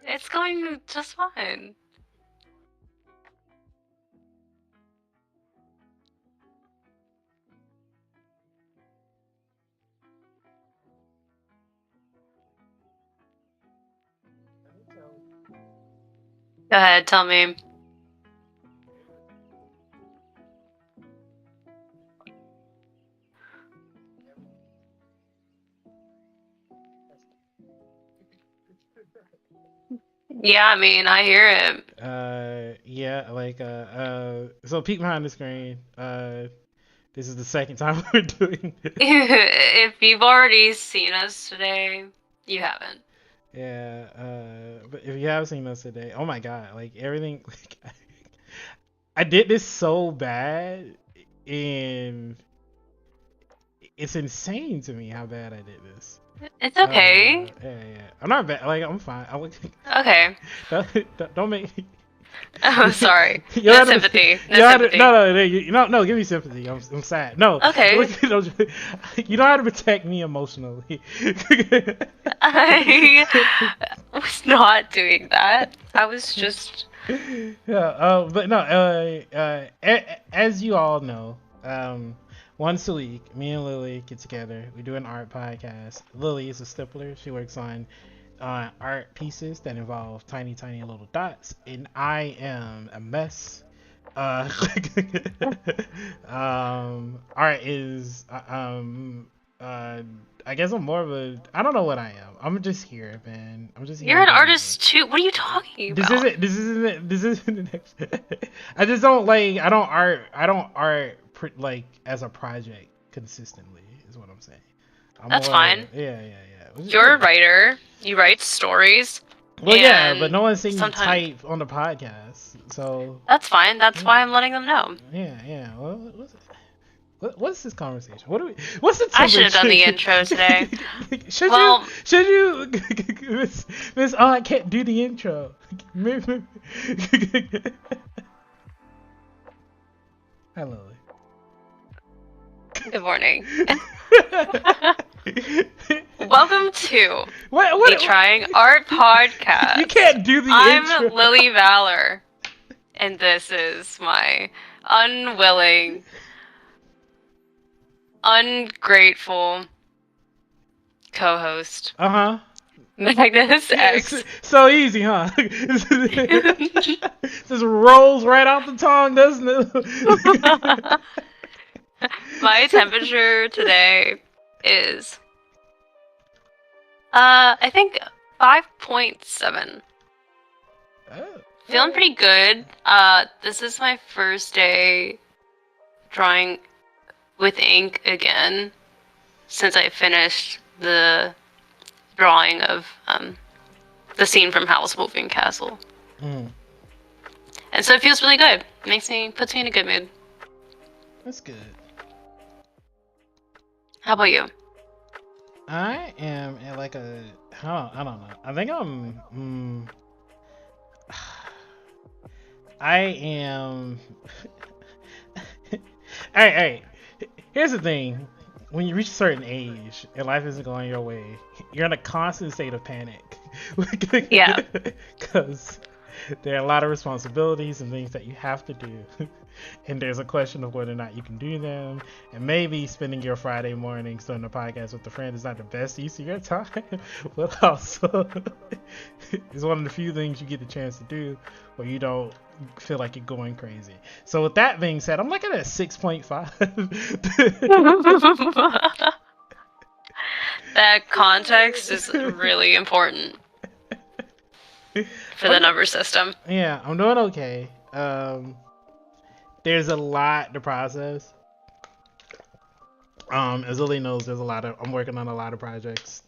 It's going just fine. Go ahead, tell me. Yeah, I mean, I hear it. Yeah, like so peek behind the screen. This is the second time we're doing this. If you've already seen us today, you haven't. Yeah, but if you have seen us today, oh my god, like everything, like I did this so bad, and it's insane to me how bad I did this. It's okay. Yeah. I'm not bad. Like I'm fine. Okay. Don't make. Oh, sorry. You No had to, sympathy. No you had to, sympathy. no, give me sympathy. I'm sad. No, Okay. you know how to protect me emotionally. I was not doing that. I was just. Yeah, but no, as you all know, once a week, me and Lily get together. We do an art podcast. Lily is a stippler. She works on art pieces that involve tiny, tiny little dots, and I am a mess. Uh, art is uh, I guess I'm more of a. I don't know what I am. I'm just here, man. I'm just here You're an enjoying it. artist too. What are you talking This about? isn't. This isn't. This isn't the next. I just don't like. I don't art. I don't art like as a project consistently. Is what I'm saying. I'm That's more. fine. Yeah. Which is You're a good. writer. You write stories, Well, yeah, but and no one's seeing me sometimes type on the podcast, so that's fine. That's yeah, why I'm letting them know. yeah. Well, what's this conversation? What do we? What's the I should have done the temperature? intro today. should you? Well, Should you? Miss? Oh, I can't do the intro. Hello. good morning. Welcome to the What? Trying Art You Podcast. can't do the intro. I'm Lily Valor, and this is my unwilling, ungrateful co-host, Uh huh. Magnus Yes, X. so easy, huh? Just rolls right off the tongue, doesn't it? My temperature today is, I think 5.7. Oh, Feeling pretty good. This is my first day drawing with ink again since I finished the drawing of the scene from Howl's Moving Castle. mm, And so it feels really good. Puts me in a good mood. that's good. How about you? I am at like a. I don't know. I think I'm. I am. Hey. Here's the thing. When you reach a certain age and life isn't going your way, you're in a constant state of panic. Yeah. Because there are a lot of responsibilities and things that you have to do. And there's a question of whether or not you can do them. And maybe spending your Friday mornings doing a podcast with a friend is not the best use of your time. But also, it's one of the few things you get the chance to do where you don't feel like you're going crazy. So with that being said, I'm looking at 6.5. That context is really important for the number system. Yeah, I'm doing okay. There's a lot to process. As Lily knows, I'm working on a lot of projects,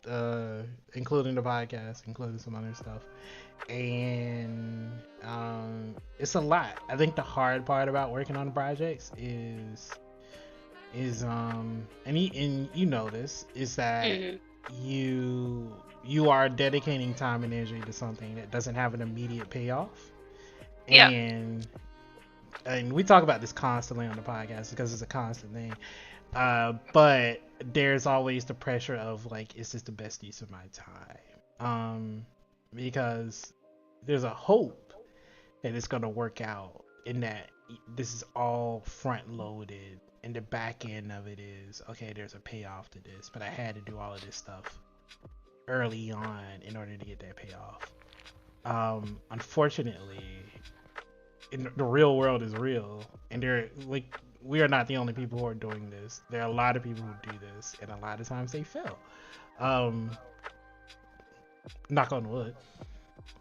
including the podcast, including some other stuff, and it's a lot. I think the hard part about working on projects is and you know this is that Mm-hmm. you are dedicating time and energy to something that doesn't have an immediate payoff, Yeah. and we talk about this constantly on the podcast because it's a constant thing. But there's always the pressure of like, is this the best use of my time? Because there's a hope that it's gonna work out, in that this is all front loaded, and the back end of it is okay. There's a payoff to this, but I had to do all of this stuff early on in order to get that payoff. Unfortunately, in the real world is real, and we are not the only people who are doing this. There are a lot of people who do this, and a lot of times they fail. Um, Knock on wood.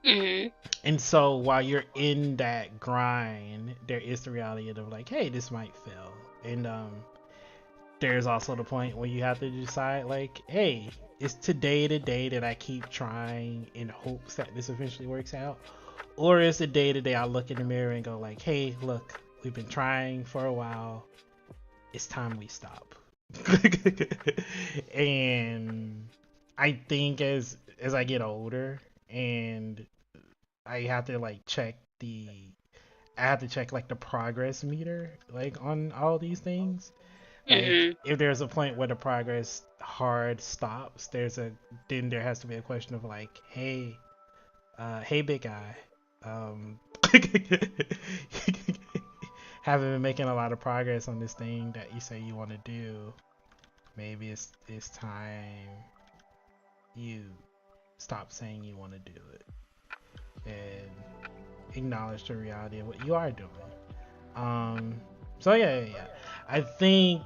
Mm-hmm. And so while you're in that grind, there is the reality of like, hey, this might fail, and there's also the point where you have to decide like, hey, is today the day that I keep trying in hopes that this eventually works out, or is the day to day I look in the mirror and go like, hey, look, we've been trying for a while, it's time we stop. And I think as I get older, and I have to like I have to check like the progress meter like on all these things. Like Mm-hmm. if there's a point where the progress hard stops, then there has to be a question of like, hey, hey big guy, um, haven't been making a lot of progress on this thing that you say you want to do. Maybe it's time you stop saying you want to do it and acknowledge the reality of what you are doing. Um, so yeah. I think,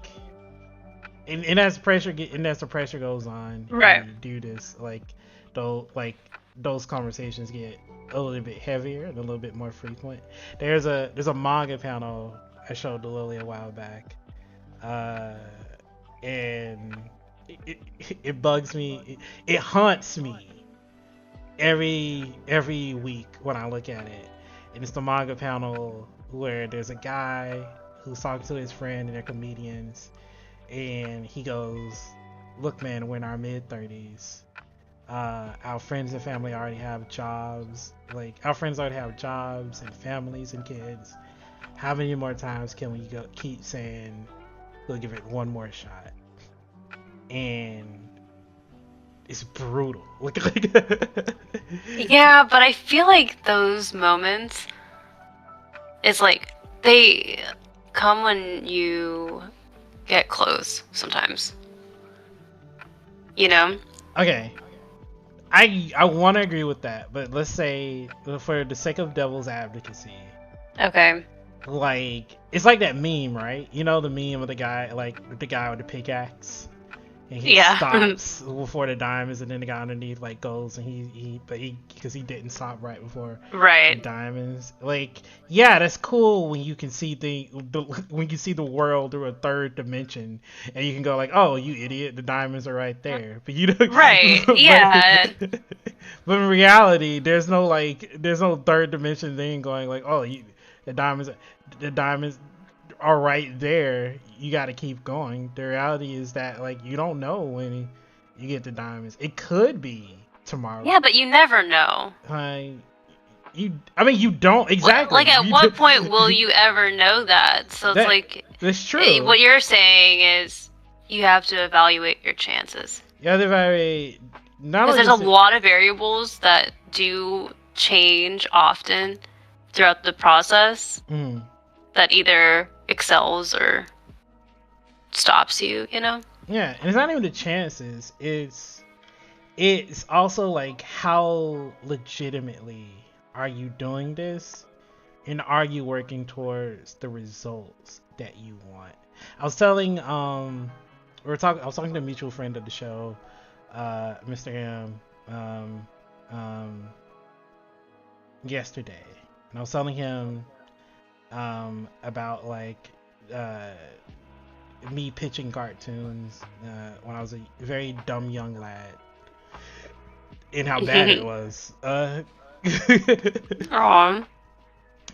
and as the pressure goes on, Right. you do this like those conversations get a little bit heavier and a little bit more frequent. There's a manga panel I showed to Lily a while back, uh, and it bugs me. It haunts me every week when I look at it. And it's the manga panel where there's a guy who's talking to his friend and they're comedians, and he goes, "Look, man, we're in our mid 30s. Our friends and family already have jobs. Like our friends already have jobs and families and kids. How many more times can we keep saying we'll give it one more shot?" And it's brutal. Yeah, but I feel like those moments, it's like they come when you get close sometimes. You know? Okay, I want to agree with that, but let's say for the sake of devil's advocacy, Okay. like it's like that meme, right? You know the meme of the guy with the pickaxe, and he Yeah. stops before the diamonds, and then the guy underneath like goes, and he because he didn't stop right before the Right. diamonds. Like, yeah, that's cool when you can see when you see the world through a third dimension, and you can go like, oh, you idiot, the diamonds are right there. But you don't. Right. Yeah. But in reality, there's no third dimension thing going like, oh, the diamonds the diamonds are right there. You got to keep going. The reality is that like you don't know when you get the diamonds. It could be tomorrow. Yeah, but you never know. I mean, you don't exactly. Like, at what point will you ever know that? So it's like, that's true. what you're saying is you have to evaluate your chances. You have to evaluate not Because only there's a lot of variables that do change often throughout the process that either excels or stops you, you know? Yeah, and it's not even the chances. It's also like how legitimately are you doing this, and are you working towards the results that you want? I was telling I was talking to a mutual friend of the show, Mr. M, yesterday, and I was telling him about like me pitching cartoons when I was a very dumb young lad, and how bad it was. Aw.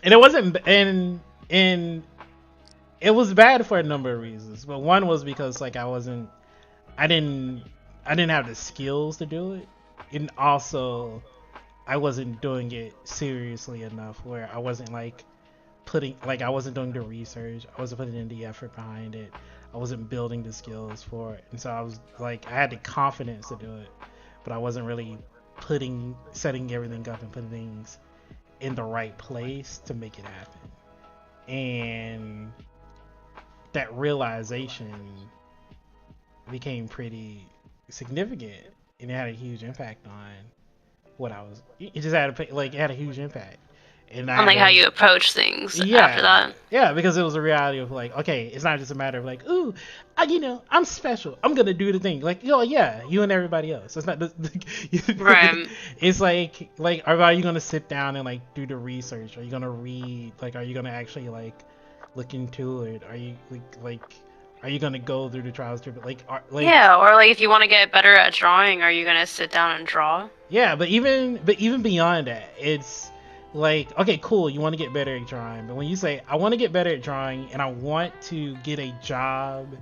And it wasn't, and it was bad for a number of reasons. But one was because like I didn't, I didn't have the skills to do it, and also I wasn't doing it seriously enough. Where I wasn't like I wasn't doing the research. I wasn't putting in the effort behind it. I wasn't building the skills for it, and so I was like, I had the confidence to do it, but I wasn't really setting everything up and putting things in the right place to make it happen. And that realization became pretty significant, and it had a huge impact on what I was. It just had it had a huge impact. And On like how you approach things after that. Yeah, because it was a reality of like, okay, it's not just a matter of like, ooh, I'm special. I'm gonna do the thing. Like, yeah, you and everybody else. It's not right. It's like, are you gonna sit down and like do the research? Are you gonna read? Like, are you gonna actually like look into it? Are you are you gonna go through the trials? Yeah, or like if you want to get better at drawing, are you gonna sit down and draw? Yeah, but even beyond that, it's like, okay, cool, you want to get better at drawing, but when you say I want to get better at drawing and I want to get a job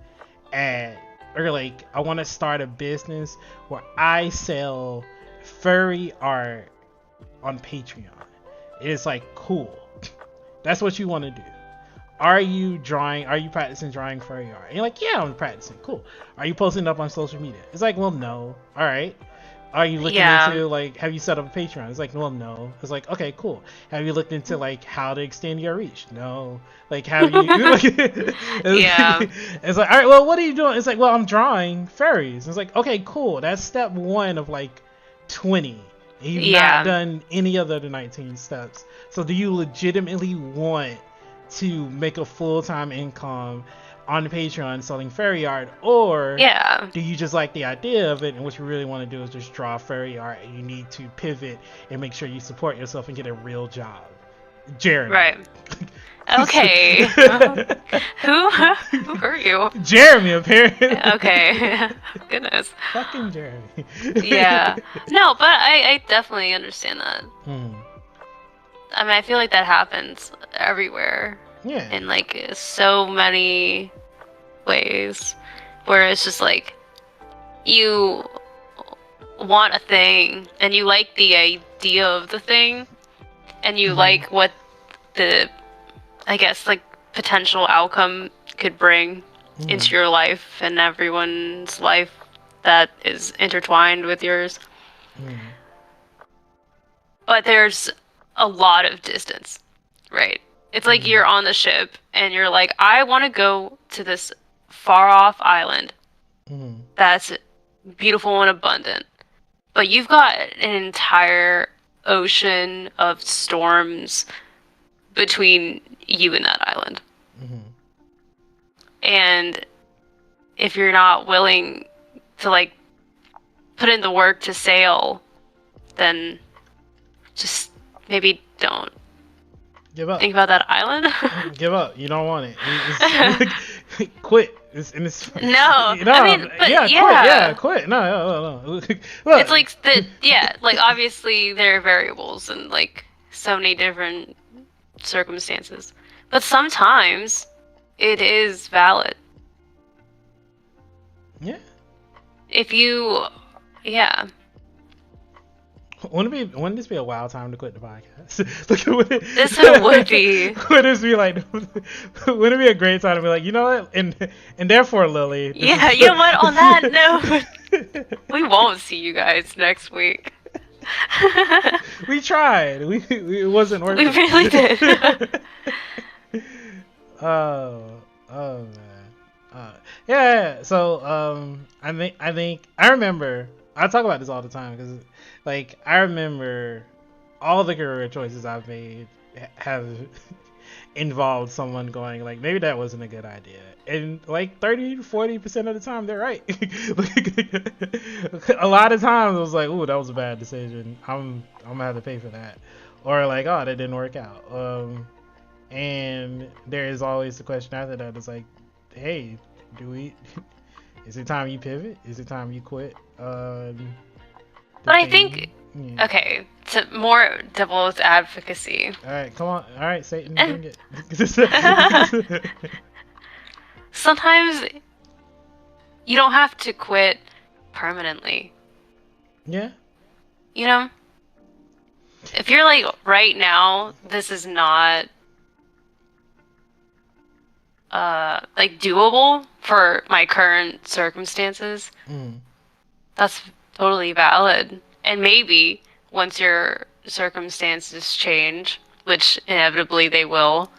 or like I want to start a business where I sell furry art on Patreon, it's like, cool, that's what you want to do. Are you practicing drawing furry art? And you're like, yeah, I'm practicing. Cool. Are you posting it up on social media? It's like, well, no. All right. Are you looking into like, have you set up a Patreon? It's like, well, no. It's like, okay, cool. Have you looked into like how to extend your reach? No. Like, have you? It's like, all right, well, what are you doing? It's like, well, I'm drawing furries. It's like, okay, cool. That's step 1 of like 20. And you've not done any other the 19 steps. So do you legitimately want to make a full-time income on Patreon selling furry art, or do you just like the idea of it and what you really want to do is just draw furry art and you need to pivot and make sure you support yourself and get a real job? Jeremy. Right. Okay. Who are you? Jeremy, apparently. Okay. Goodness. Fucking Jeremy. Yeah. No, but I definitely understand that. I mean, I feel like that happens everywhere. Yeah. In like so many ways, where it's just like you want a thing and you like the idea of the thing, and you like what the, I guess, like potential outcome could bring into your life and everyone's life that is intertwined with yours. But there's a lot of distance, right? It's like you're on the ship and you're like, I want to go to this far off island that's beautiful and abundant, but you've got an entire ocean of storms between you and that island. And if you're not willing to like put in the work to sail, then just maybe don't give up. Think about that island. Give up. You don't want it. Quit. It's no. I mean, but quit. No. Look. It's like like obviously there are variables and like so many different circumstances, but sometimes it is valid. Yeah. If you, Wouldn't this be a wild time to quit the podcast? This would be. Would this be like? Would it be a great time to be like, you know what? And therefore, Lily. Yeah, you know what? On that note, we won't see you guys next week. We tried. It wasn't working. We really did. Oh man. Yeah. So I think I remember. I talk about this all the time because, like, I remember all the career choices I've made have involved someone going, like, maybe that wasn't a good idea. And, like, 30-40% of the time, they're right. A lot of times, it was like, ooh, that was a bad decision. I'm going to have to pay for that. Or, like, oh, that didn't work out. And there is always the question after that. It's like, hey, is it time you pivot? Is it time you quit? But I think, okay, to more devil's advocacy. All right, come on. All right, Satan, bring it. Sometimes you don't have to quit permanently. Yeah. You know? If you're like, right now, this is not like doable for my current circumstances, Mm. that's totally valid. And maybe once your circumstances change, which inevitably they will,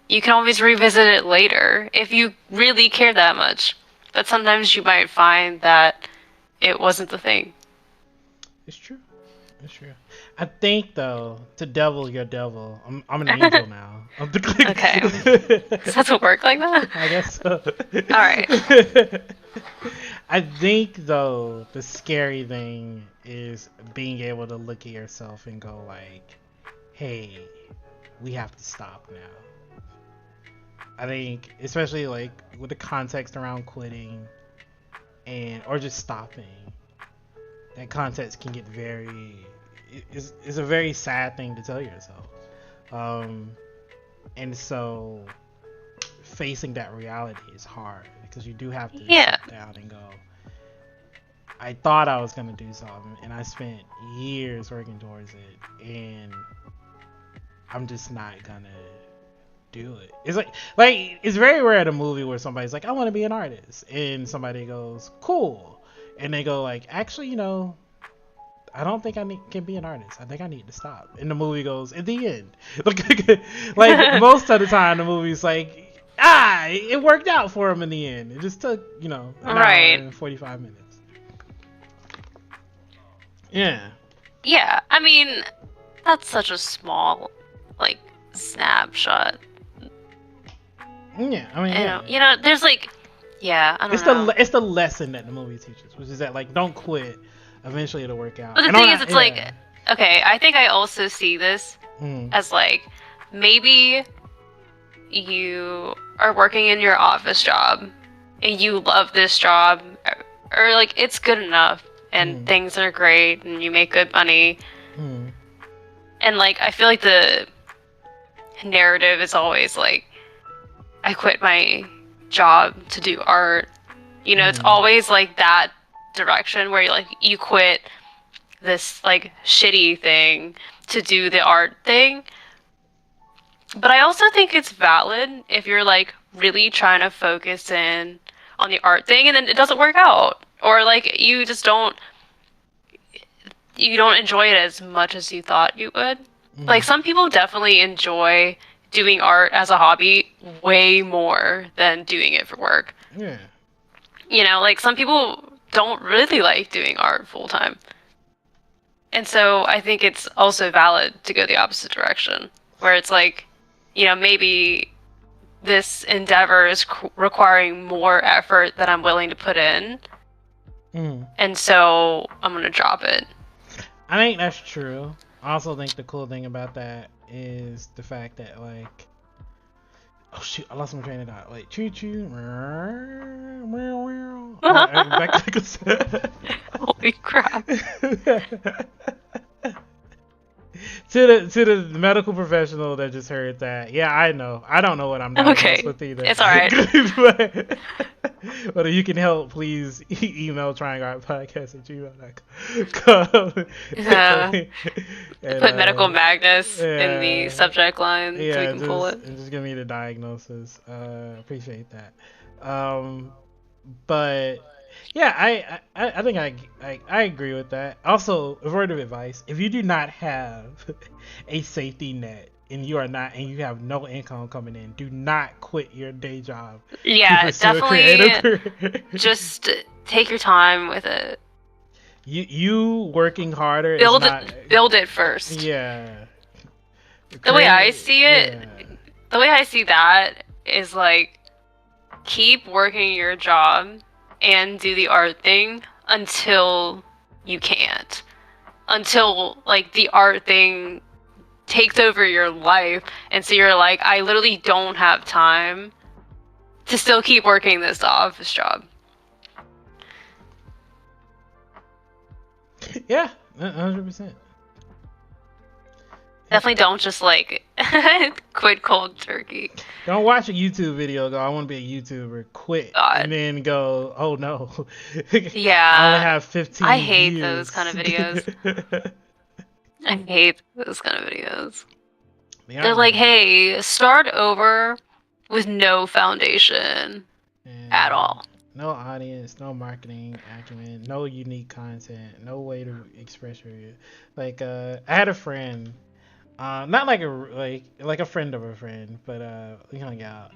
you can always revisit it later if you really care that much. But sometimes you might find that it wasn't the thing. It's true. It's true. I think though, to devil your devil, I'm an angel now. Okay. Does that work like that? I guess so. All right. I think though the scary thing is being able to look at yourself and go like, "Hey, we have to stop now." I think, especially like with the context around quitting and or just stopping, that context can get very. It's a very sad thing to tell yourself, and so facing that reality is hard because you do have to Yeah. sit down and go. I thought I was gonna do something, and I spent years working towards it, and I'm just not gonna do it. It's like it's very rare in a movie where somebody's like, I want to be an artist, and somebody goes, cool, and they go like, actually, I don't think can be an artist. I think I need to stop. And the movie goes, at the end, like most of the time, the movie's like, it worked out for him in the end. It just took an hour and 45 minutes. Yeah. Yeah. I mean, that's such a small, like, snapshot. Yeah. I mean, there's like, I don't know. It's the lesson that the movie teaches, which is that like don't quit. Eventually it'll work out. But the thing is, it's like, okay, I think I also see this as like, maybe you are working in your office job and you love this job, or like it's good enough and things are great and you make good money. And like, I feel like the narrative is always like, I quit my job to do art. It's always like that direction where you quit this like shitty thing to do the art thing. But I also think it's valid if you're like really trying to focus in on the art thing and then it doesn't work out, or like you don't enjoy it as much as you thought you would. Like some people definitely enjoy doing art as a hobby way more than doing it for work. Yeah. Like some people don't really like doing art full time. And so I think it's also valid to go the opposite direction, where it's like, maybe this endeavor is requiring more effort than I'm willing to put in. And so I'm going to drop it. I think that's true. I also think the cool thing about that is the fact that like, oh shoot, I lost my train of thought. Wait, choo choo. Holy crap. to the medical professional that just heard that, yeah, I know. I don't know what I'm diagnosed with either. It's alright. but if you can help, please email tryingartpodcast@gmail.com. Put medical Magnus in the subject line so we can pull it. And just give me the diagnosis. Appreciate that. But yeah, I think I agree with that. Also, a word of advice: if you do not have a safety net and you have no income coming in, do not quit your day job. Yeah, definitely. Just take your time with it. You working harder. Build it first. Yeah. The way I see it, the way I see that is like, keep working your job and do the art thing until you can't. Until like the art thing takes over your life, and so you're like, I literally don't have time to still keep working this office job. Yeah, 100%. Definitely don't just like quit cold turkey. Don't watch a YouTube video, go, I want to be a YouTuber, quit, and then go, oh no. Yeah. I only have 15 I hate views. those kind of videos. I hate those kind of videos. They're like, hey, start over with no foundation at And all. no audience, no marketing acumen, no unique content, no way to express your like. I had a friend, not like like a friend of a friend, but we hung out,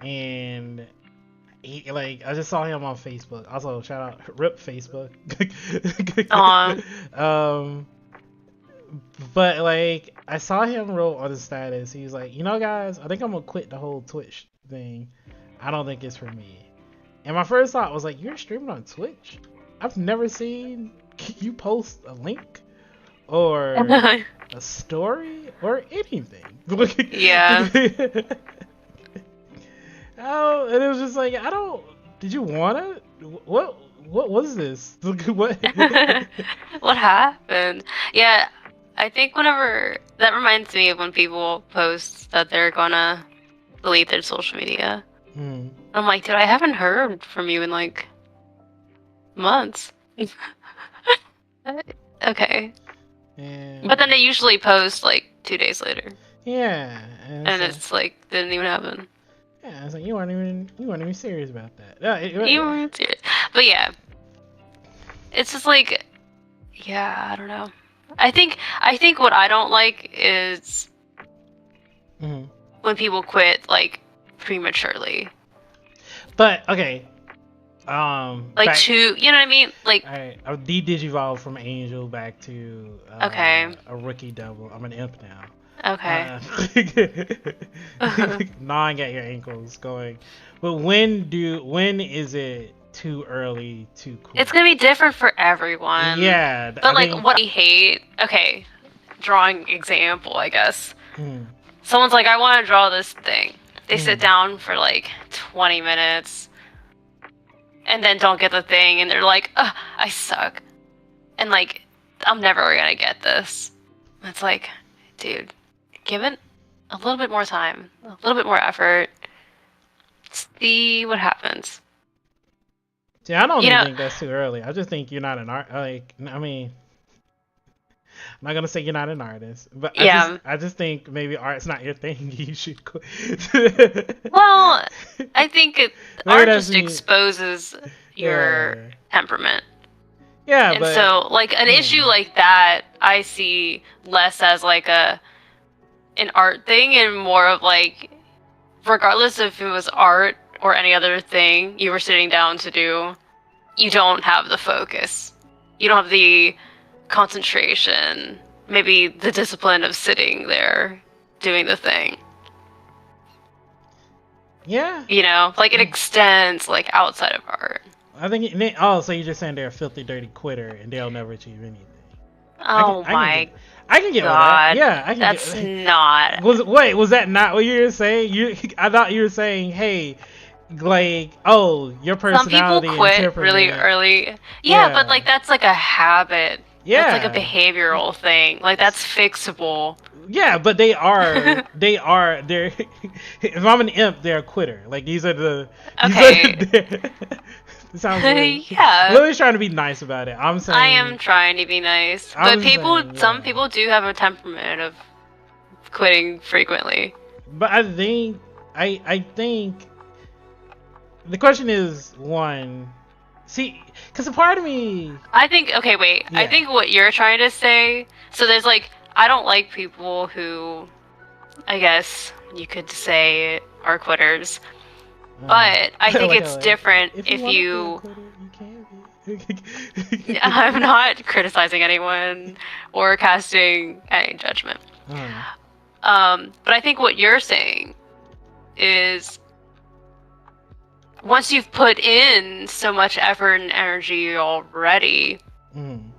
and he like I just saw him on Facebook. Also, shout out Rip Facebook. Um, um, but like I saw him wrote on his status. He's like, you know, guys, I think I'm gonna quit the whole Twitch thing. I don't think it's for me. And my first thought was like, you're streaming on Twitch? I've never seen you post a link or a story or anything. yeah. Oh, and it was just like, I don't. Did you want it? What was this? What? What happened? Yeah, I think whenever that reminds me of when people post that they're gonna delete their social media. Hmm. I'm like, dude, I haven't heard from you in like months. Okay. But then And they usually post like 2 days later. yeah, and And so it's like, didn't even happen. yeah, it's like you weren't even serious about that. You weren't serious. But yeah, it's just like, yeah, I don't know. I think what I don't like is Mhm. when people quit like prematurely. But okay, Like back. too, you know what I mean? Like, Alright, I de-digivolved from Angel back to okay, a rookie double. I'm an imp now. okay. Uh, gnawing at your ankles, going. But when is it too early to quit? It's gonna be different for everyone. Yeah, But I like think. what I hate, okay, drawing example, I guess. Mm, Someone's like, I want to draw this thing. They sit mm, down for like 20 minutes and then don't get the thing, and they're like, ugh, I suck. And like, I'm never gonna get this. It's like, dude, give it a little bit more time, a little bit more effort. See what happens. See, I don't You even know, think that's too early. I just think you're not an art. Like, I mean, I'm not gonna say you're not an artist, but yeah. I just think maybe art's not your thing. You should quit. Well, I think Maybe art that's just me. exposes your Yeah, temperament. yeah, And but so, like, an issue hmm, like that, I see less as like an art thing and more of like, regardless if it was art or any other thing you were sitting down to do, you don't have the focus. You don't have the concentration, maybe the discipline of sitting there doing the thing. yeah. You know, like it extends like outside of art. I think. Oh, so you're just saying they're a filthy, dirty quitter and they'll never achieve anything. Oh I can get, my I can get with that. god. Yeah, I can That's get. not. Was that not what you were saying? I thought you were saying, hey, like, oh, your Some people personality and quit really temperament. early. Yeah, but Yeah, like that's like a habit. That's like a yeah, behavioral thing. Like that's fixable. yeah. But they're. If I'm an imp, they're a quitter. Like these are the. These are Okay. the. It sounds really. Yeah. Lily's trying to be nice about it. I'm I am saying. trying to be nice. But I'm people, saying, some yeah. people do have a temperament of quitting frequently. But I think the question is one. See, because a part of me, I think, okay, wait. I yeah, think what you're trying to say, so there's like, I don't like people who, I guess you could say, are quitters. But I think like, it's different if you if want to be a you. quitter, you can be. I'm not criticizing anyone or casting any judgment. uh, But I think what you're saying is once you've put in so much effort and energy already, mm,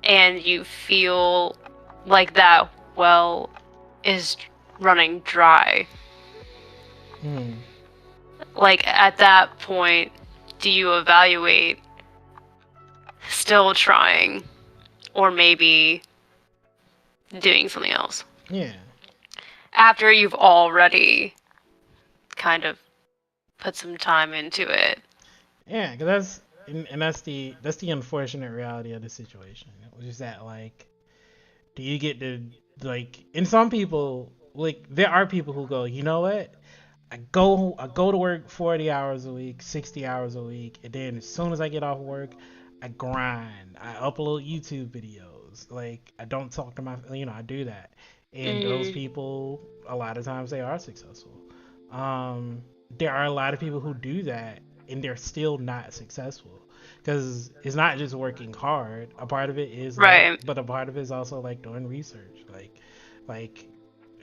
and you feel like that well is running dry, mm. like at that point, do you evaluate still trying or maybe doing something else Yeah, after you've already kind of put some time into it? yeah, because and that's the unfortunate reality of the situation, which is that like, do you get to like, and some people like there are people who go, you know what? I go to work 40 hours a week, 60 hours a week, and then as soon as I get off work, I grind. I upload YouTube videos. Like I don't talk to my, I do that. And those Mm. people, a lot of times they are successful. Um, there are a lot of people who do that and they're still not successful because it's not just working hard. A part of it is luck, Right. but a part of it is also like doing research, like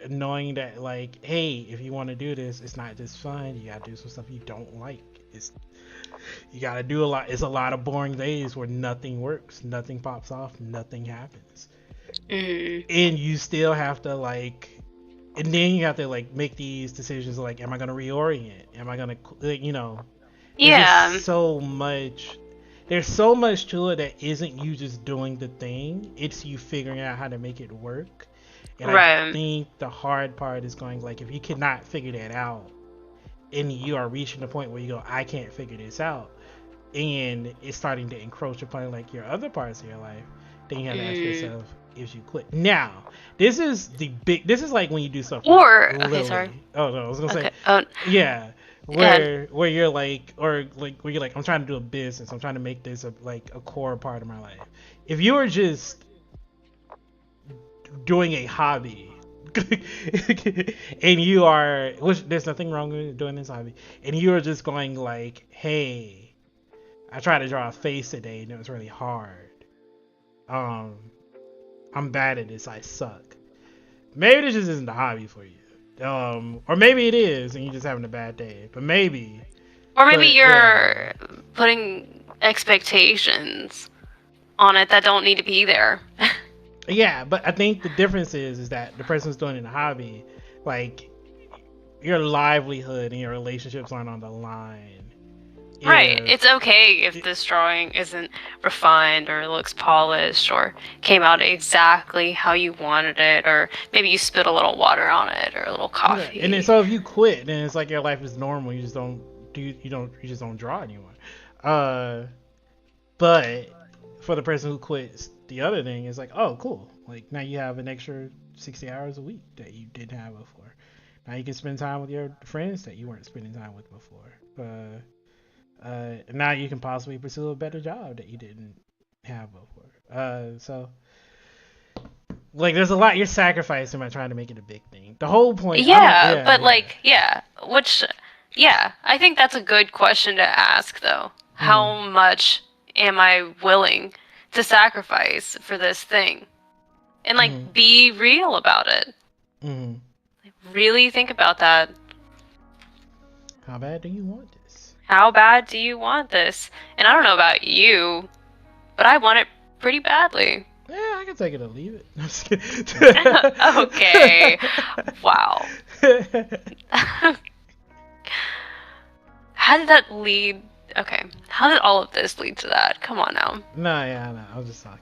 knowing that like, hey, if you want to do this, it's not just fun. You gotta do some stuff you don't like. It's you gotta do a lot. It's a lot of boring days where nothing works, nothing pops off, nothing happens, Mm. and you still have to like, and then you have to like make these decisions like, am I gonna reorient? Am I gonna, There's Yeah. just so much. There's so much to it that isn't you just doing the thing. It's you figuring out how to make it work. And I Right. think the hard part is going like, if you cannot figure that out and you are reaching the point where you go, I can't figure this out, and it's starting to encroach upon like your other parts of your life, then you have to ask Mm. yourself if you quit. Now, this is like when you do stuff with Or okay, sorry. Lily. Oh no, I was gonna say, Okay. Oh, yeah, go ahead. where you're like, or like where you're like, I'm trying to do a business, I'm trying to make this a core part of my life. If you were just doing a hobby and you are, which there's nothing wrong with doing this hobby, and you are just going like, hey, I tried to draw a face today and it was really hard. um I'm bad at this, I suck. Maybe this just isn't a hobby for you. Or maybe it is and you're just having a bad day, but maybe. Or maybe But yeah, you're putting expectations on it that don't need to be there. yeah, but I think the difference is that the person who's doing it in a hobby, like, your livelihood and your relationships aren't on the line. Right. If It's okay if this drawing isn't refined or looks polished or came out exactly how you wanted it, or maybe you spit a little water on it or a little Yeah, and then coffee. so if you quit, then it's like your life is normal. You just don't you just don't draw anymore. Uh, but for the person who quits, the other thing is like, oh, cool. Like now you have an extra 60 hours a week that you didn't have before. Now you can spend time with your friends that you weren't spending time with before. Now you can possibly pursue a better job that you didn't have before. So like there's a lot you're sacrificing by trying to make it a big thing. The whole point, I don't, Yeah, yeah, but yeah. like, yeah, which, yeah, I think that's a good question to ask, though. Mm, How much am I willing to sacrifice for this thing? And, mm, like, be real about it. mm. Really think about that. How bad do you want this? How bad do you want this? And I don't know about you, but I want it pretty badly. Yeah, I can take it or leave it. I'm just kidding. Okay. Wow. How did that lead? Okay. How did all of this lead to that? Come on now. No, yeah, no, I was just talking.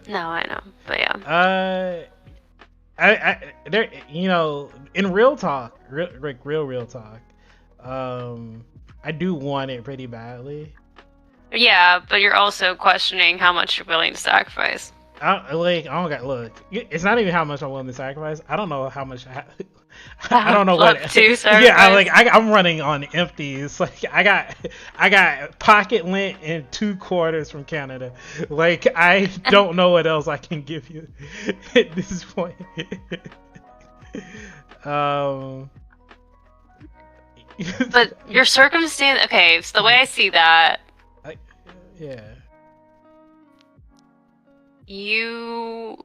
No, I know. But yeah. There, in real talk, real talk, I do want it pretty badly. Yeah, but you're also questioning how much you're willing to sacrifice. I don't got look. It's not even how much I'm willing to sacrifice. I don't know how much. I don't know what. Up to Yeah, sacrifice. I'm running on empty. It's like I got pocket lint and 2 quarters from Canada. Like I don't know what else I can give you at this point. um. But your circumstance. Okay, so the way I see that, I, yeah. you.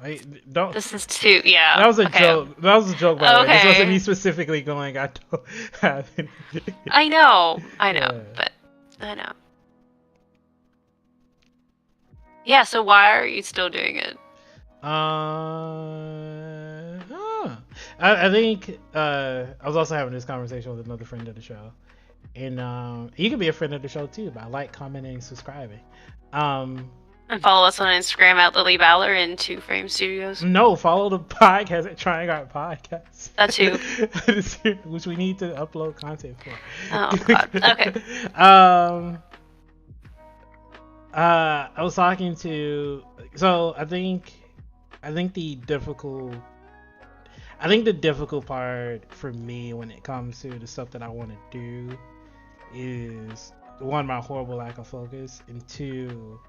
I don't. This is too. Yeah. That was a Okay. joke. That was a joke, by the way. This wasn't me Okay. specifically going. I don't have anything. I know. I know. Yeah. But I know. Yeah. So why are you still doing it? Huh. I think I was also having this conversation with another friend of the show, and you can be a friend of the show too by like, commenting, and subscribing. Um, And follow us on Instagram at Lily Ballard and Two Frame Studios. no, follow the podcast at Trying Out Podcast. That too. Which we need to upload content for. Oh God. Okay. I was talking to, so I think the difficult, I think the difficult part for me when it comes to the stuff that I want to do is one, my horrible lack of focus, and two,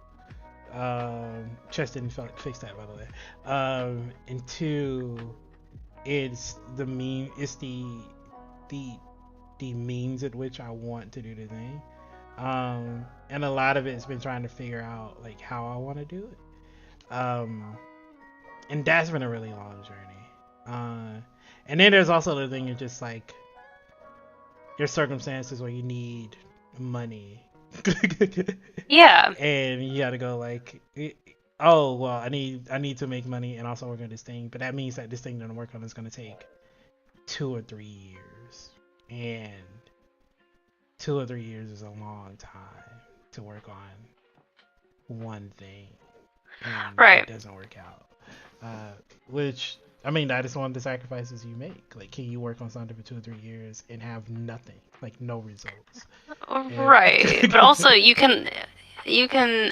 Chess didn't fix that, by the way. And two, it's the the means at which I want to do the thing. And a lot of it's been trying to figure out like how I want to do it. And that's been a really long journey. And then there's also the thing of just like there's circumstances where you need money. Yeah. And you gotta go like, oh well, I need to make money and also work on this thing, but that means that this thing that I'm working on is gonna take 2 or 3 years, and 2 or 3 years is a long time to work on one thing, and Right. it doesn't work out. Which I mean, that is one of the sacrifices you make. Like, can you work on something for 2 or 3 years and have nothing, like no results? Right. But also you can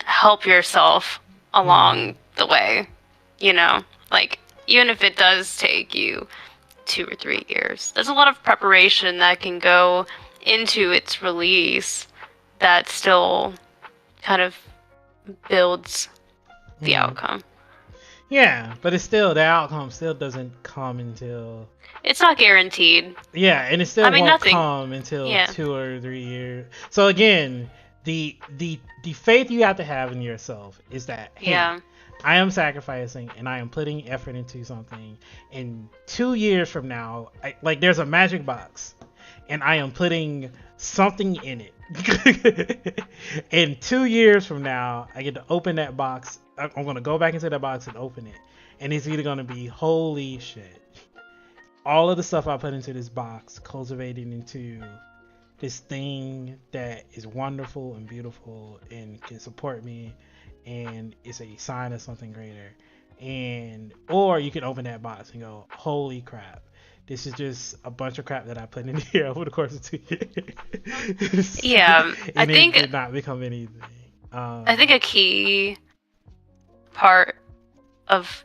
help yourself along the way, you know? Like even if it does take you 2 or 3 years. There's a lot of preparation that can go into its release that still kind of builds the outcome. Yeah, but it's still, the outcome still doesn't come until... It's not guaranteed. Yeah, and it still won't nothing. come until 2 or 3 years. So again, the faith you have to have in yourself is that, hey, I am sacrificing and I am putting effort into something. And 2 years from now, like there's a magic box, and I am putting something in it. And 2 years from now, I get to open that box. I'm gonna go back into that box and open it, and it's either gonna be holy shit. All of the stuff I put into this box cultivated into this thing that is wonderful and beautiful and can support me, and it's a sign of something greater. And or you can open that box and go, holy crap, this is just a bunch of crap that I put in here over the course of 2 years. Yeah, I think it did not become anything. I think a key part of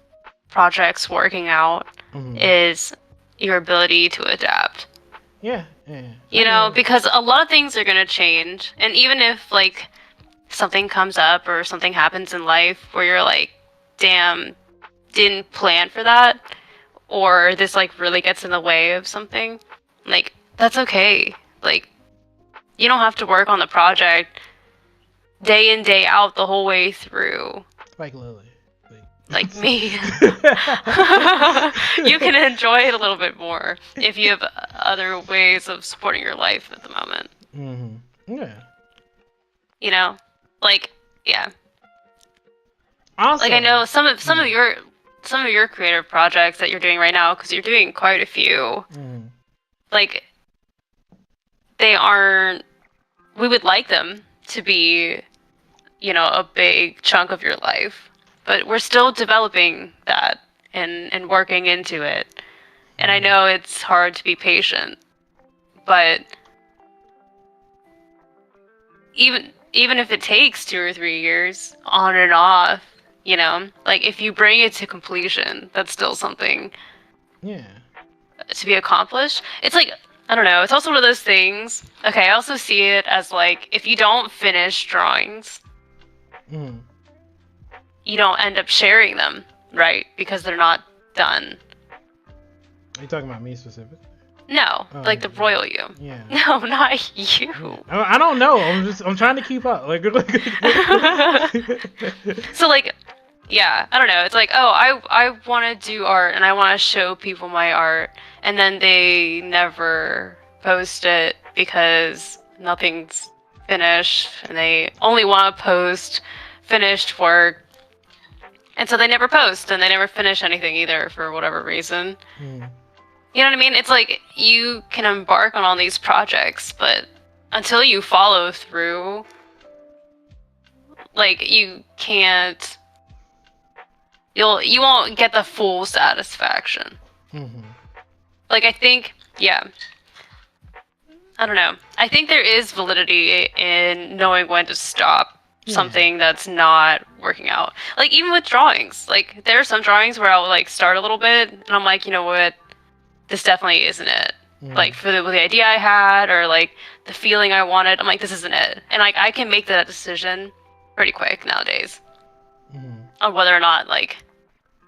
projects working out is your ability to adapt. Yeah. You know, because a lot of things are going to change, and even if like something comes up or something happens in life where you're like, damn, didn't plan for that, or this like really gets in the way of something, like that's okay. Like you don't have to work on the project day in day out the whole way through. Like Lily. Like me. You can enjoy it a little bit more if you have other ways of supporting your life at the moment. Yeah. You know, like yeah. Also, like I know some of your creative projects that you're doing right now, because you're doing quite a few. Like they aren't. We would like them to be, you know, a big chunk of your life. But we're still developing that and working into it. And I know it's hard to be patient, but even if it takes 2 or 3 years on and off, you know, like if you bring it to completion, that's still something to be accomplished. It's like, I don't know, it's also one of those things. Okay, I also see it as like, if you don't finish drawings, you don't end up sharing them, right? Because they're not done. Are you talking about me specifically? No, like the royal you. Yeah. No, not you. I don't know. I'm trying to keep up. Like. So like, yeah, I don't know. It's like, oh, I want to do art and I want to show people my art, and then they never post it because nothing's finished, and they only want to post finished work. And so they never post, and they never finish anything either, for whatever reason. You know what I mean? It's like, you can embark on all these projects, but until you follow through, like, you can't... You won't get the full satisfaction. Like, I think, yeah. I don't know. I think there is validity in knowing when to stop something that's not working out. Like even with drawings, like there are some drawings where I'll like start a little bit and I'm like, you know what, this definitely isn't it. Mm. Like for the idea I had or like the feeling I wanted, I'm like, this isn't it. And like I can make that decision pretty quick nowadays on whether or not like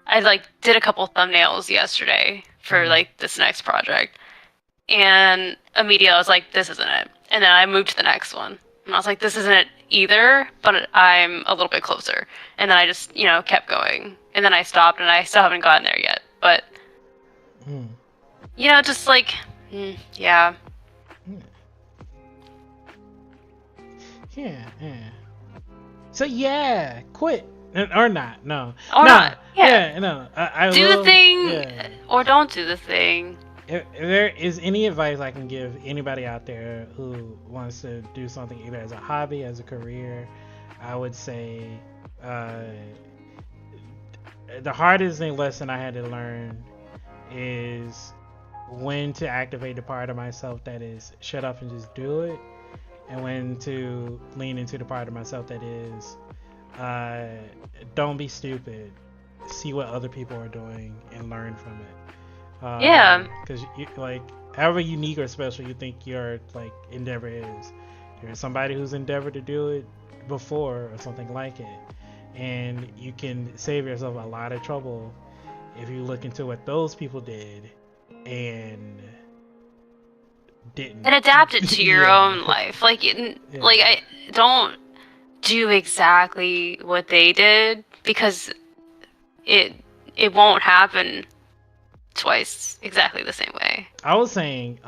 I like did a couple thumbnails yesterday for like this next project, and immediately I was like, this isn't it. And then I moved to the next one, and I was like, this isn't it either, but I'm a little bit closer. And then I just kept going, and then I stopped, and I still haven't gotten there yet. But just like yeah. Yeah. So yeah, quit. Or not, no. Or not. Yeah. No. I do will, the thing or don't do the thing. If there is any advice I can give anybody out there who wants to do something either as a hobby, as a career, I would say the hardest lesson I had to learn is when to activate the part of myself that is shut up and just do it, and when to lean into the part of myself that is don't be stupid, see what other people are doing and learn from it. Because like however unique or special you think your like endeavor is, there's somebody who's endeavored to do it before or something like it, and you can save yourself a lot of trouble if you look into what those people did and didn't and adapt it to your own life. Like like I don't do exactly what they did, because it won't happen twice exactly the same way. I was saying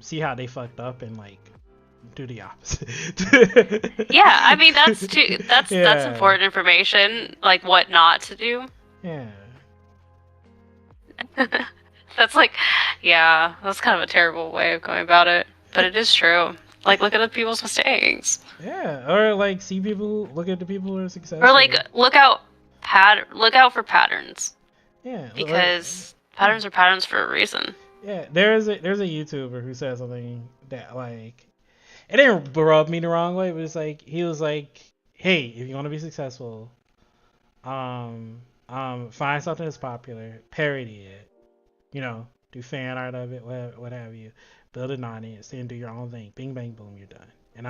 see how they fucked up and like do the opposite. Yeah, I mean that's important information, like what not to do. That's like that's kind of a terrible way of going about it, but it is true. Like look at the people's mistakes. Or like see people, look at the people who are successful. Or like look out for patterns. Because patterns are patterns for a reason. There's a YouTuber who said something that like it didn't rub me the wrong way, but it's like he was like, hey, if you want to be successful, find something that's popular, parody it, do fan art of it, what have you, build an audience, then do your own thing, bing bang boom, you're done. And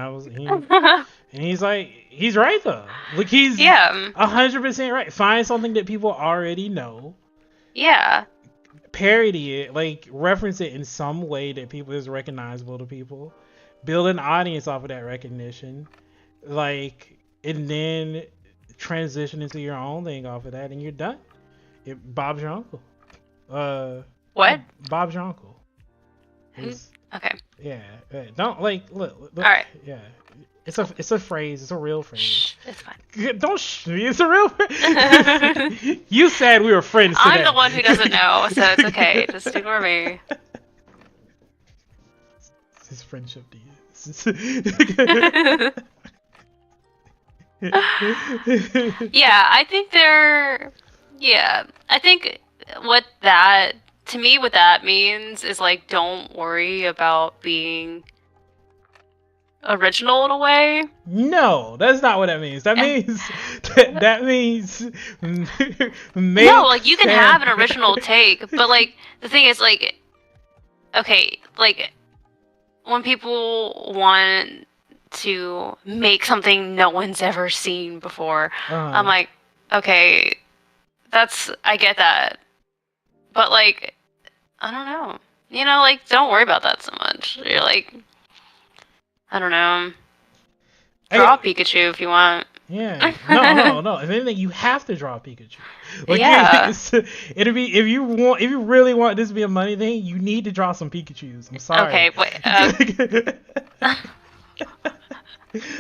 he's like, he's right though. Like he's 100% right. Find something that people already know. Parody it, like reference it in some way that people is recognizable to people. Build an audience off of that recognition, like, and then transition into your own thing off of that, and you're done. Bob's your uncle. What? Bob's your uncle. Okay. Yeah. Don't look. All right. Yeah. It's a phrase. It's a real phrase. Shh, it's fine. Don't it's a real phrase. You said we were friends today. I'm the one who doesn't know, so it's okay. Just ignore me. It's his friendship to you. I think I think what that means is like, don't worry about being original in a way. No, that's not what that means. That means that means no, like you can have an original take, but like the thing is like, okay, like when people want to make something no one's ever seen before, I'm like, okay, I get that, but like, I don't know, like don't worry about that so much. You're like, I don't know, draw Pikachu if you want. Yeah, no. If anything, you have to draw Pikachu. Like, it'll be if you really want this to be a money thing, you need to draw some Pikachus. I'm sorry. Okay, wait.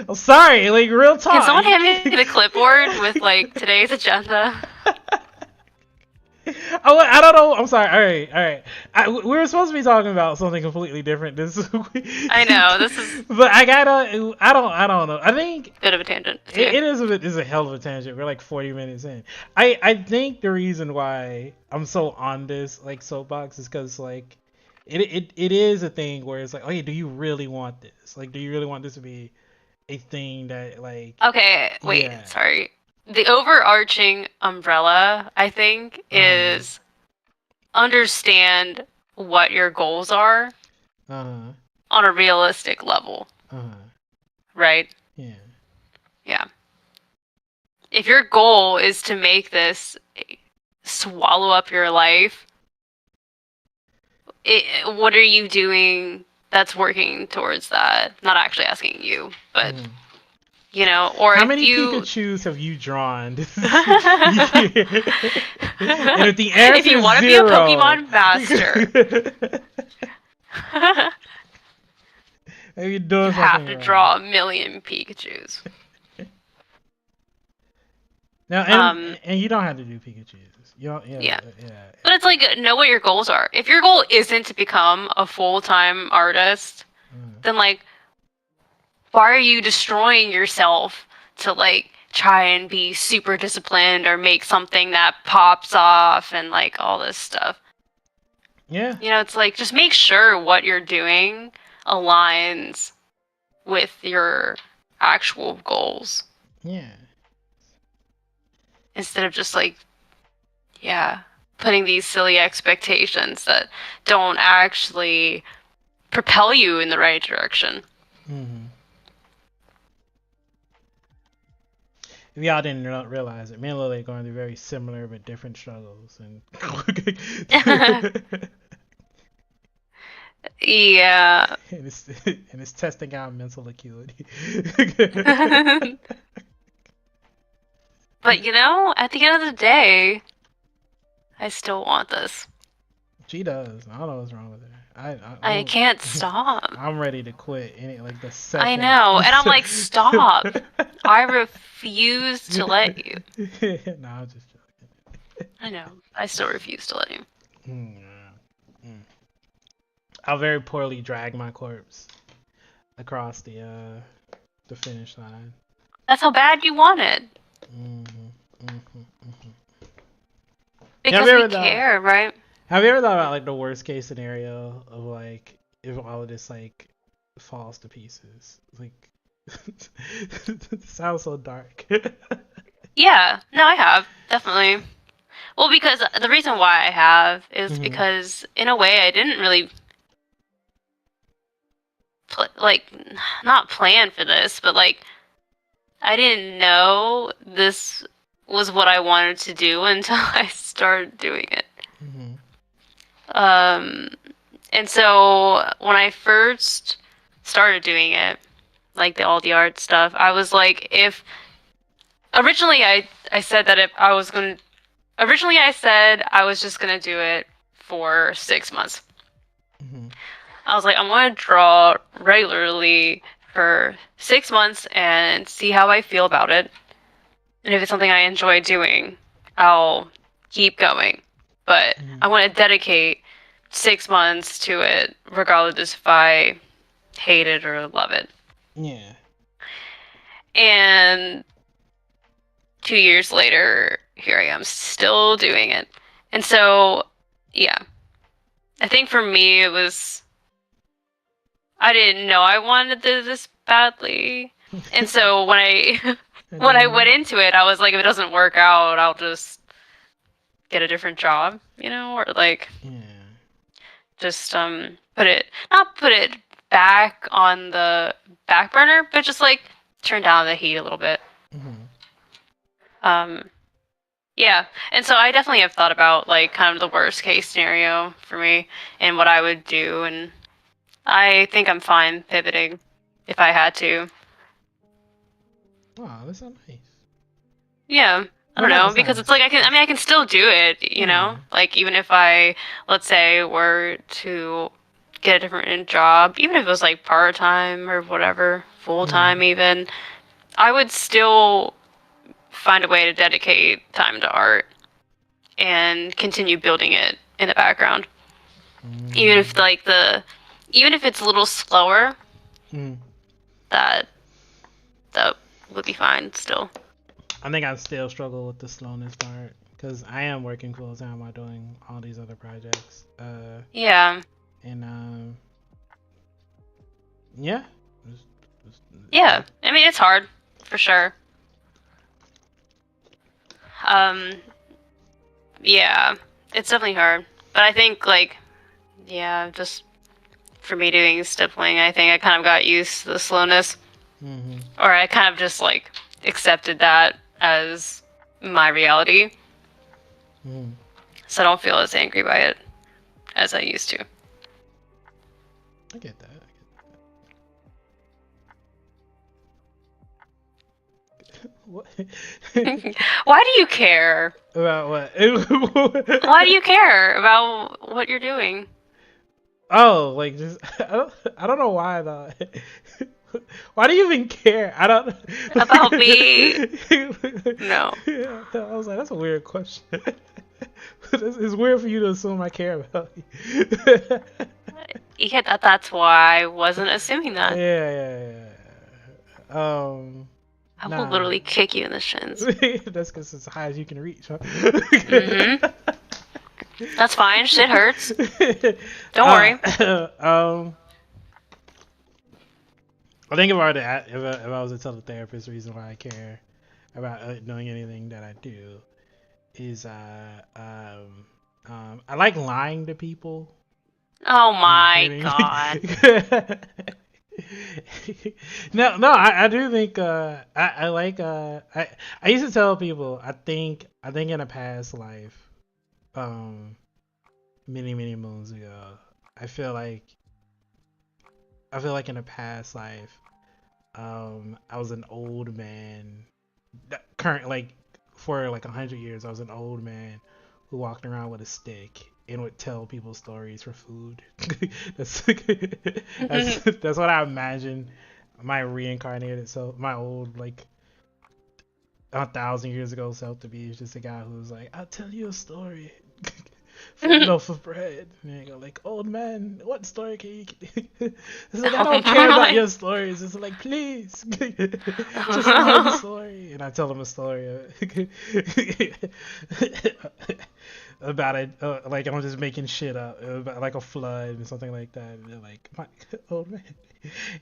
I'm sorry. Like real talk. Can someone hand me the clipboard with like today's agenda? Oh, I don't know. I'm sorry. All right. We were supposed to be talking about something completely different. I know this is. But I don't know. I think bit of a tangent. It is a hell of a tangent. We're like 40 minutes in. I think the reason why I'm so on this like soapbox is because like it is a thing where it's like, okay, do you really want this? Like, do you really want this to be a thing that like? Okay, wait. Sorry. The overarching umbrella, I think, is understand what your goals are Uh-huh. on a realistic level, Uh-huh. right? Yeah. Yeah. If your goal is to make this swallow up your life, what are you doing that's working towards that? Not actually asking you, but Mm-hmm. or How if many you Pikachus have you drawn this year? And if the if answer you is want to be a 0, Pokemon master, maybe you're doing you have something to wrong. draw a million Pikachus. No, Um, and you don't have to do Pikachus. You don't. Yeah, yeah. yeah. But it's like, know what your goals are. If your goal isn't to become a full-time artist, then like, why are you destroying yourself to like try and be super disciplined or make something that pops off and like all this stuff? Yeah. It's like, just make sure what you're doing aligns with your actual goals Yeah. instead of just like, yeah, putting these silly expectations that don't actually propel you in the right direction. Mm-hmm. If y'all didn't realize it, me and Lily are going through very similar but different struggles, and Yeah. and it's testing our mental acuity. But at the end of the day, I still want this. She does. I don't know what's wrong with her. I can't stop. I'm ready to quit. Any like the I second. know. And I'm like, stop. I refuse to let you. No, I'm just joking. I know. I still refuse to let you. Mm. I'll very poorly drag my corpse across the finish line. That's how bad you want it. Because we care, right? Have you ever thought about like the worst case scenario of like if all of this like falls to pieces? Like it sounds so dark. Yeah. No, I have. Definitely. Well, because the reason why I have is because, in a way, I didn't really, not plan for this, but, like, I didn't know this was what I wanted to do until I started doing it. And so when I first started doing it, like all the art stuff, I was like, originally I said that if I was going to, originally I said I was just going to do it for 6 months. I was like, I'm going to draw regularly for 6 months and see how I feel about it. And if it's something I enjoy doing, I'll keep going. But I want to dedicate 6 months to it, regardless if I hate it or love it. Yeah. And 2 years later, here I am still doing it. And so, yeah. I think for me, it was, I didn't know I wanted to do this badly. And so when I when I went into it, I was like, if it doesn't work out, I'll just get a different job, or like just not put it back on the back burner, but just like turn down the heat a little bit. Yeah. And so I definitely have thought about like kind of the worst case scenario for me and what I would do, and I think I'm fine pivoting if I had to. Oh, that's so nice. Yeah. I don't know, because it's like I can still do it, Like even if I, let's say, were to get a different job, even if it was like part-time or whatever, full-time even, I would still find a way to dedicate time to art and continue building it in the background. Even if even if it's a little slower, that would be fine still. I think I still struggle with the slowness part because I am working full time while doing all these other projects. Yeah. And yeah. Yeah. I mean, it's hard for sure. Yeah, it's definitely hard, but I think like Yeah, just for me doing stippling, I think I kind of got used to the slowness. Mm-hmm. Or I kind of just like accepted that as my reality. Mm-hmm. So I don't feel as angry by it as I used to. I get that. What? Why do you care? About what? Why do you care about what you're doing? Oh, like just I don't know why though. Why do you even care? I don't. About me? No. Yeah, I was like, that's a weird question. It's weird for you to assume I care about you. Yeah, that's why I wasn't assuming that. Yeah. I will Nah. literally kick you in the shins. That's because it's as high as you can reach, huh? Mm-hmm. That's fine. Shit hurts. Don't Uh, worry. I think if I was to tell the therapist the reason why I care about knowing anything that I do is I like lying to people Oh and my hurting. god. No, I do think I like I used to tell people I think in a past life um many moons ago I feel like in a past life I was an old man current like for like 100 years I was an old man who walked around with a stick and would tell people stories for food. that's, that's what I imagine my reincarnated self, my old like 1,000 years ago self to be. Is just a guy who's like, I'll tell you a story for a loaf of bread. And you go like, old man, what story can you? It's like I Oh don't care about my. your stories. It's like please, just one story. And I tell him a story about it, like I'm just making shit up about like a flood and something like that. And they're like, my old man,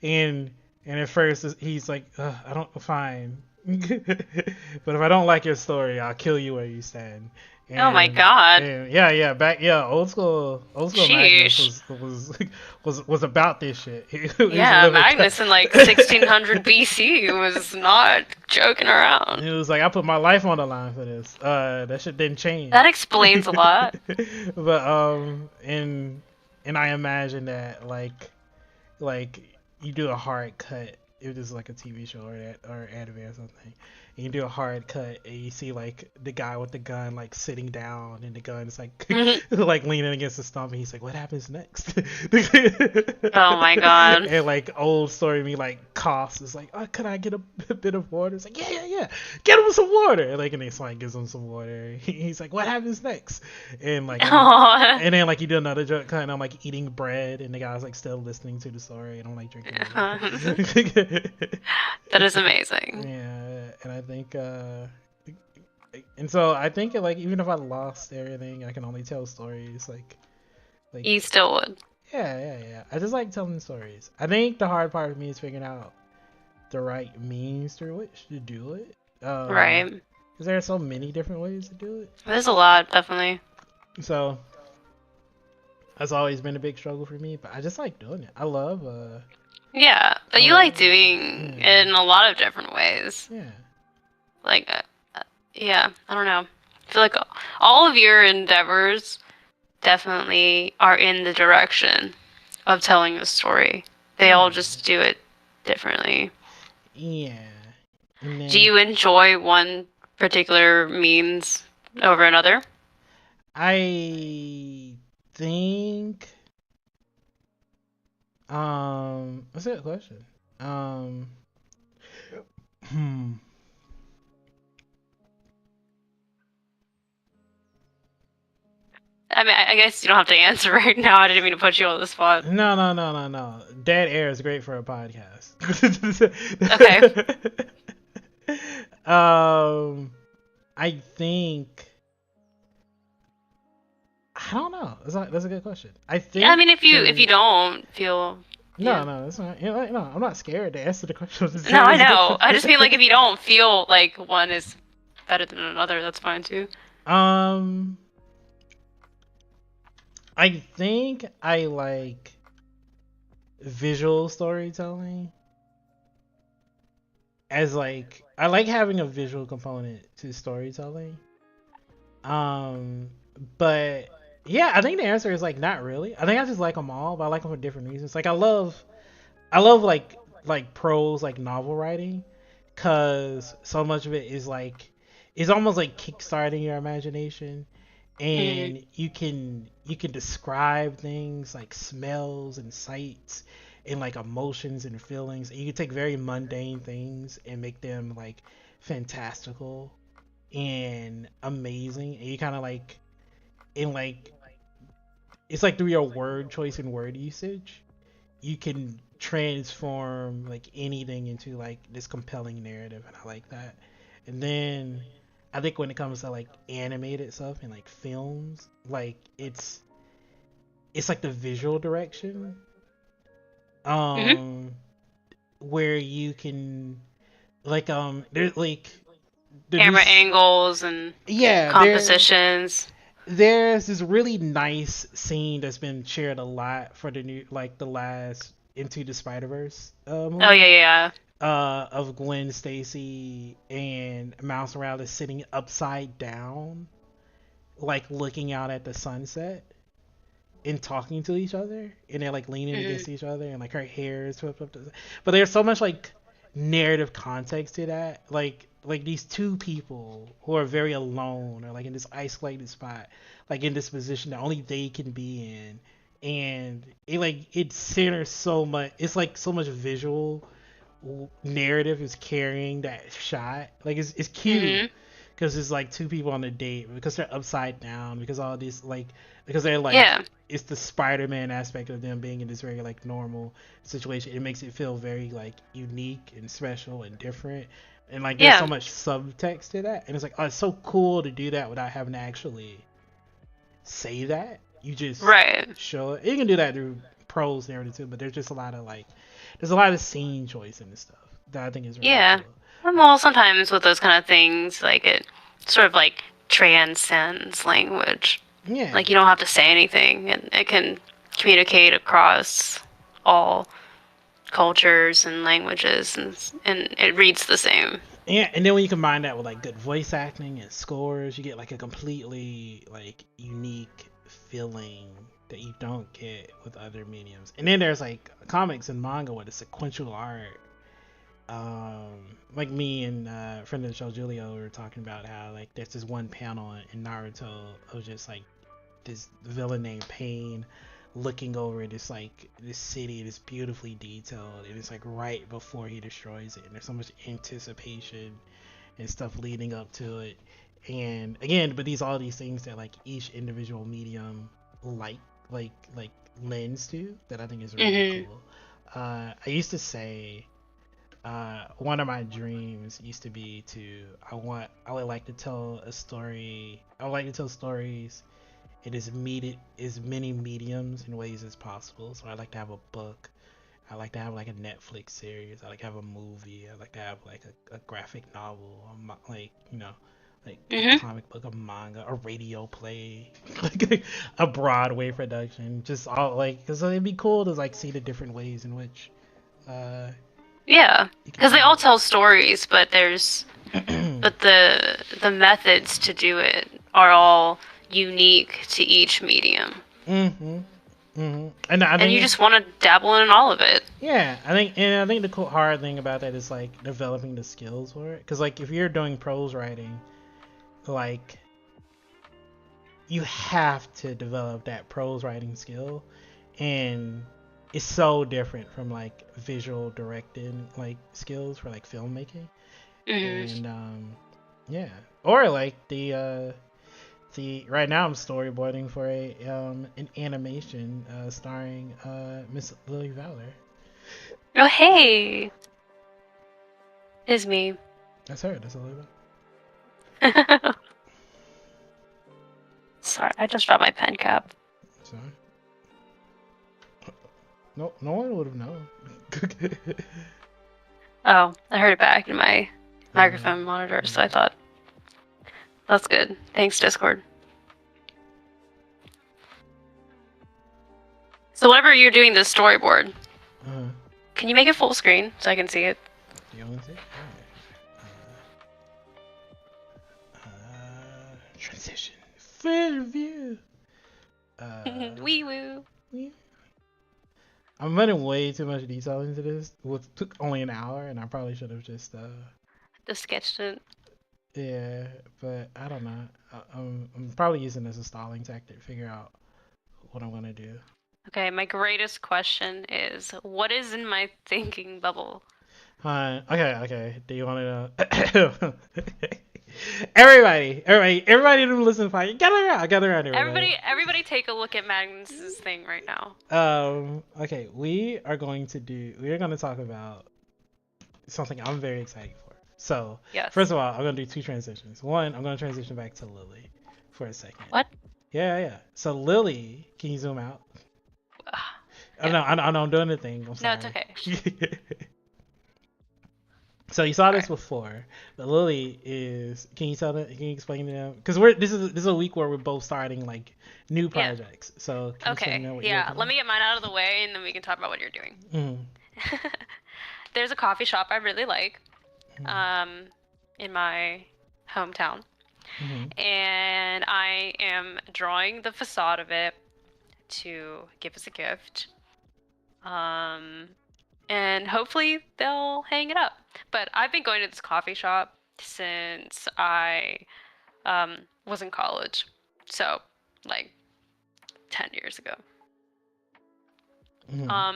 and at first he's like, I don't fine. But if I don't like your story, I'll kill you where you stand. Oh my god. And old school Magnus Sheesh. was about this shit. He was Yeah, living. Magnus in like 1600 BC was not joking around. He was like, I put my life on the line for this. That shit didn't change. That explains a lot. But and I imagine that like you do a hard cut if this is like a TV show or anime or something. And you do a hard cut and you see like the guy with the gun like sitting down and the gun is like like leaning against the stump and he's like, what happens next? Oh my god. And like old story me like coughs. It's like, oh, could I get a bit of water? It's like, yeah. Get him some water. And, like and then someone gives him some water. He's like, what happens next? And like and then like you do another joke cut and I'm like eating bread and the guy's like still listening to the story and I'm like drinking water. That is amazing. Yeah, and I think and so I think like even if I lost everything, I can only tell stories like You still would. yeah. I just like telling stories. I think the hard part for me is figuring out the right means through which to do it. Right. Because there are so many different ways to do it. There's a lot, definitely. So that's always been a big struggle for me, but I just like doing it. I love Yeah, but you like doing it in a lot of different ways. yeah. Like, yeah, I don't know. I feel like all of your endeavors definitely are in the direction of telling a story. They all just do it differently. Yeah. Then, Do you enjoy one particular means over another? I think that's a good question. Hmm. I mean, I guess you don't have to answer right now. I didn't mean to put you on the spot. No. Dead air is great for a podcast. Okay. I think I don't know. That's a good question. I think. Yeah, I mean, if you don't feel. Yeah. No, that's not. You know, no, I'm not scared to answer the question. No, I know. I just mean like if you don't feel like one is better than another, that's fine too. I think I like visual storytelling as like I like having a visual component to storytelling. Um, but yeah, I think the answer is like not really. I think I just like them all, but I like them for different reasons. Like I love like prose like novel writing, cause so much of it is like it's almost like kickstarting your imagination, Mm-hmm. and you can describe things like smells and sights and like emotions and feelings. And you can take very mundane things and make them like fantastical and amazing, and you kind of like in like it's like through your word choice and word usage you can transform like anything into like this compelling narrative, and I like that. And then I think when it comes to like animated stuff and like films, like it's like the visual direction Mm-hmm. um where you can like there's like Camera there's angles and yeah compositions. there's this really nice scene that's been shared a lot for the new like the last Into the Spider Verse Oh yeah, movie yeah. of Gwen Stacy and Miles Morales sitting upside down, like looking out at the sunset and talking to each other, and they're like leaning Mm-hmm. against each other, and like her hair is swept up to. But there's so much like narrative context to that, like these two people who are very alone or like in this isolated spot, like in this position that only they can be in, and it like it centers so much. It's like so much visual narrative is carrying that shot. Like it's cute Mm-hmm. because it's like two people on a date because they're upside down because all these like because they're like Yeah. it's the Spider-Man aspect of them being in this very like normal situation. It makes it feel very like unique and special and different. And like there's so Yeah. much subtext to that, and it's like oh, it's so cool to do that without having to actually say that. You just Right. show it. You can do that through prose narrative too, but there's just a lot of like there's a lot of scene choice in this stuff that I think is really Yeah. cool. Well, sometimes with those kind of things, like it sort of like transcends language. Yeah, Like you don't have to say anything, and it can communicate across all cultures and languages, and it reads the same. yeah, and then when you combine that with like good voice acting and scores, you get like a completely like unique feeling that you don't get with other mediums. And then there's like comics and manga with the sequential art. Like me and friend of the show Julio were talking about how like there's this one panel in Naruto of just like this villain named Pain looking over this like this city that's beautifully detailed, and it's like right before he destroys it, and there's so much anticipation and stuff leading up to it. And again, but these all these things that like each individual medium like like lends to that I think is really Hmm. cool. I used to say one of my dreams used to be to I would like to tell a story. I would like to tell stories in as many mediums and ways as possible. So I like to have a book. I like to have like a Netflix series. I like to have a movie. I like to have like a graphic novel. Like like a Hmm. comic book, a manga, a radio play, like a Broadway production. Just all like because it'd be cool to like see the different ways in which uh, Yeah, you can because they tell all tell stories, but there's it. but the methods to do it are all unique to each medium, hmm And I and you think just want to dabble in all of it. yeah, I think the cool hard thing about that is like developing the skills for it. Because like if you're doing prose writing, like you have to develop that prose writing skill, and it's so different from like visual directing like skills for like filmmaking. Hmm. And yeah, or like the right now I'm storyboarding for a an animation starring Miss Lily Valor. Oh hey, is me. That's her. That's Lily Valor. Sorry, I just dropped my pen cap. So no one would have known. Oh, I heard it back in my uh, microphone monitor, so I thought that's good. Thanks, Discord. So whenever you're doing the storyboard, Uh, can you make it full screen so I can see it? do you want to see? Transition. Full view. Wee woo. Yeah. I'm putting way too much detail into this. Well, it took only an hour, and I probably should have just Just sketched it. yeah, but I don't know. I'm probably using this as a stalling tactic to figure out what I'm gonna do. Okay, my greatest question is, what is in my thinking bubble? Hi. Okay. Do you want to know? everybody who listen to podcast, gather around, everybody. Everybody, take a look at Magnus's thing right now. Okay, we are going to talk about something I'm very excited for. So, Yes. first of all, I'm gonna do two transitions. One, I'm gonna transition back to Lily for a second. What? Yeah. So Lily, can you zoom out? Yeah. Oh, no, I know I'm doing the thing. I'm sorry. No, it's okay. So you saw this before, but Lily is. Can you tell them? Can you explain to them? Because this is a week where we're both starting like new projects. Yeah. So can you okay, know what yeah. Let me get mine out of the way, and then we can talk about what you're doing. Mm-hmm. There's a coffee shop I really like, in my hometown, and I am drawing the facade of it to give as a gift. And hopefully they'll hang it up. But I've been going to this coffee shop since I was in college. So, like 10 years ago. Yeah.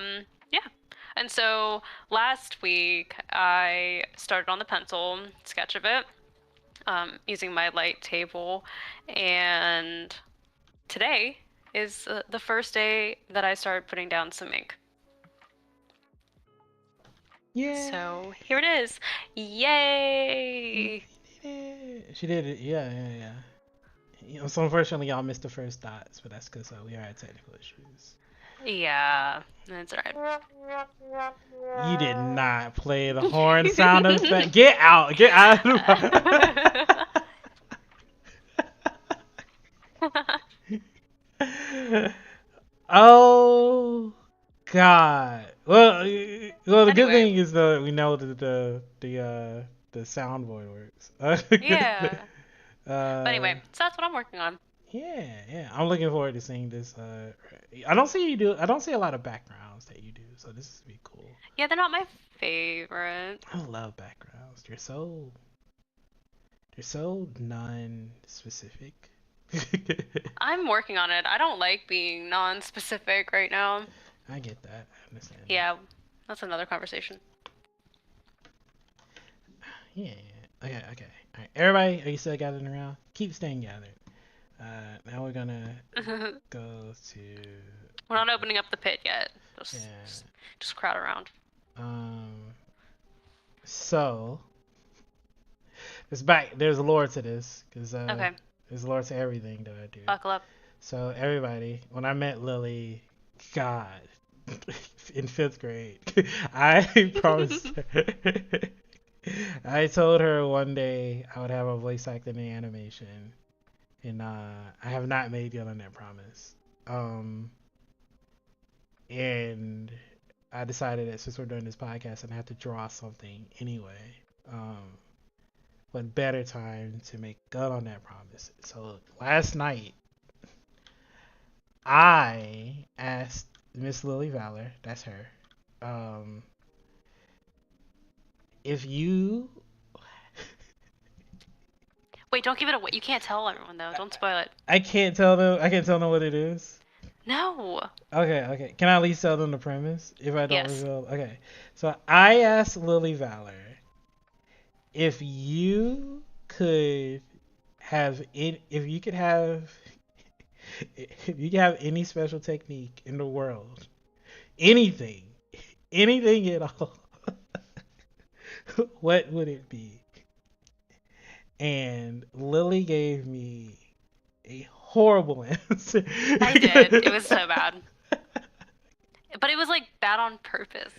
And so last week I started on the pencil sketch of it, using my light table, and today is the first day that I started putting down some ink. Yeah. So here it is. Yay! She did it. Yeah. You know, so unfortunately, y'all missed the first dots, but that's because we are at technical issues. Yeah, that's right. You did not play the horn sound effect. Get out! Get out! Oh God! Well, the good thing is that we know that the soundboard works. Yeah. But anyway, so that's what I'm working on. Yeah. I'm looking forward to seeing this. I don't see a lot of backgrounds that you do, so this is be cool. Yeah, they're not my favorite. I love backgrounds. They're so non-specific. I'm working on it. I don't like being non-specific right now. I get that. I understand. Yeah, that's another conversation. Yeah. Okay. All right. Everybody, are you still gathering around? Keep staying gathered. Now we're gonna go to. We're not opening up the pit yet. Just crowd around. So there's a lore to this, because okay. There's a lore to everything that I do. Buckle up. So everybody, when I met Lily, God, in 5th grade, I promised her. I told her one day I would have a voice acting and animation, and I have not made good on that promise. And I decided that since we're doing this podcast, and I have to draw something anyway. What better time to make good on that promise? So last night, I asked Miss Lily Valor, that's her, if you. Wait, don't give it away. You can't tell everyone though. Don't spoil it. I can't tell them. I can't tell them what it is. No. Okay. Can I at least tell them the premise if I don't reveal? Okay. So I asked Lily Valor if you could have any special technique in the world, anything at all, what would it be? And Lily gave me a horrible answer. I did. It was so bad. But it was like bad on purpose.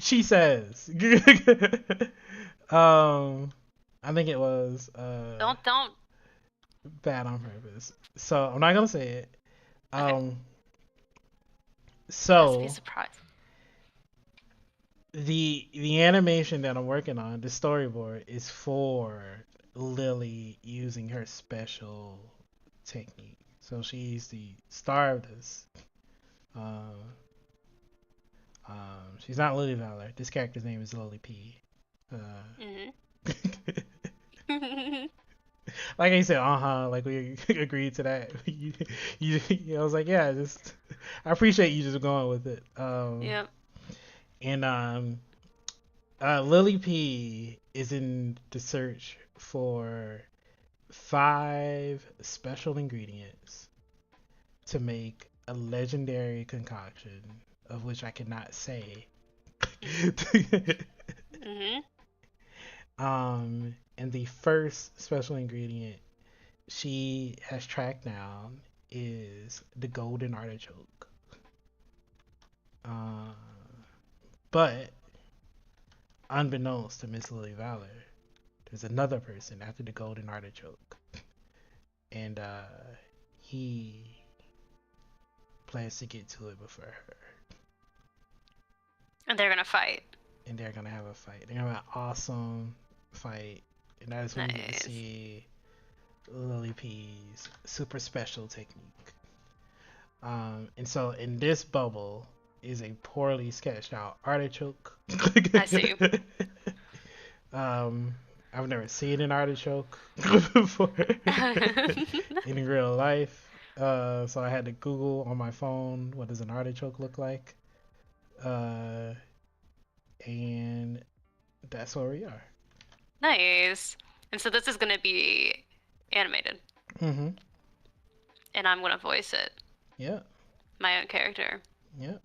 She says. I think it was Don't bad on purpose. So I'm not gonna say it. Okay. Has to be a So surprise. the animation that I'm working on, the storyboard, is for Lily using her special technique. So she's the star of this. Um, she's not Lily Valor. This character's name is Lily P. Mhm. Like I said, like we agreed to that. I was like, yeah, just I appreciate you just going with it. Yep. And Lily P is in the search for 5 special ingredients to make a legendary concoction of which I cannot say. Mhm. And the first special ingredient she has tracked down is the golden artichoke. Uh, but unbeknownst to Miss Lily Valor, there's another person after the golden artichoke, and he plans to get to it before her, And they're gonna fight. and they're gonna have a fight. They're gonna have an awesome fight, and that is when we get to Nice. see Lily P's super special technique. And so in this bubble is a poorly sketched out artichoke. I see. I've never seen an artichoke before in real life. So I had to Google on my phone what does an artichoke look like. Uh, and that's where we are. Nice. And so this is gonna be animated, Mm-hmm. and I'm gonna voice it, Yeah. my own character. Yeah.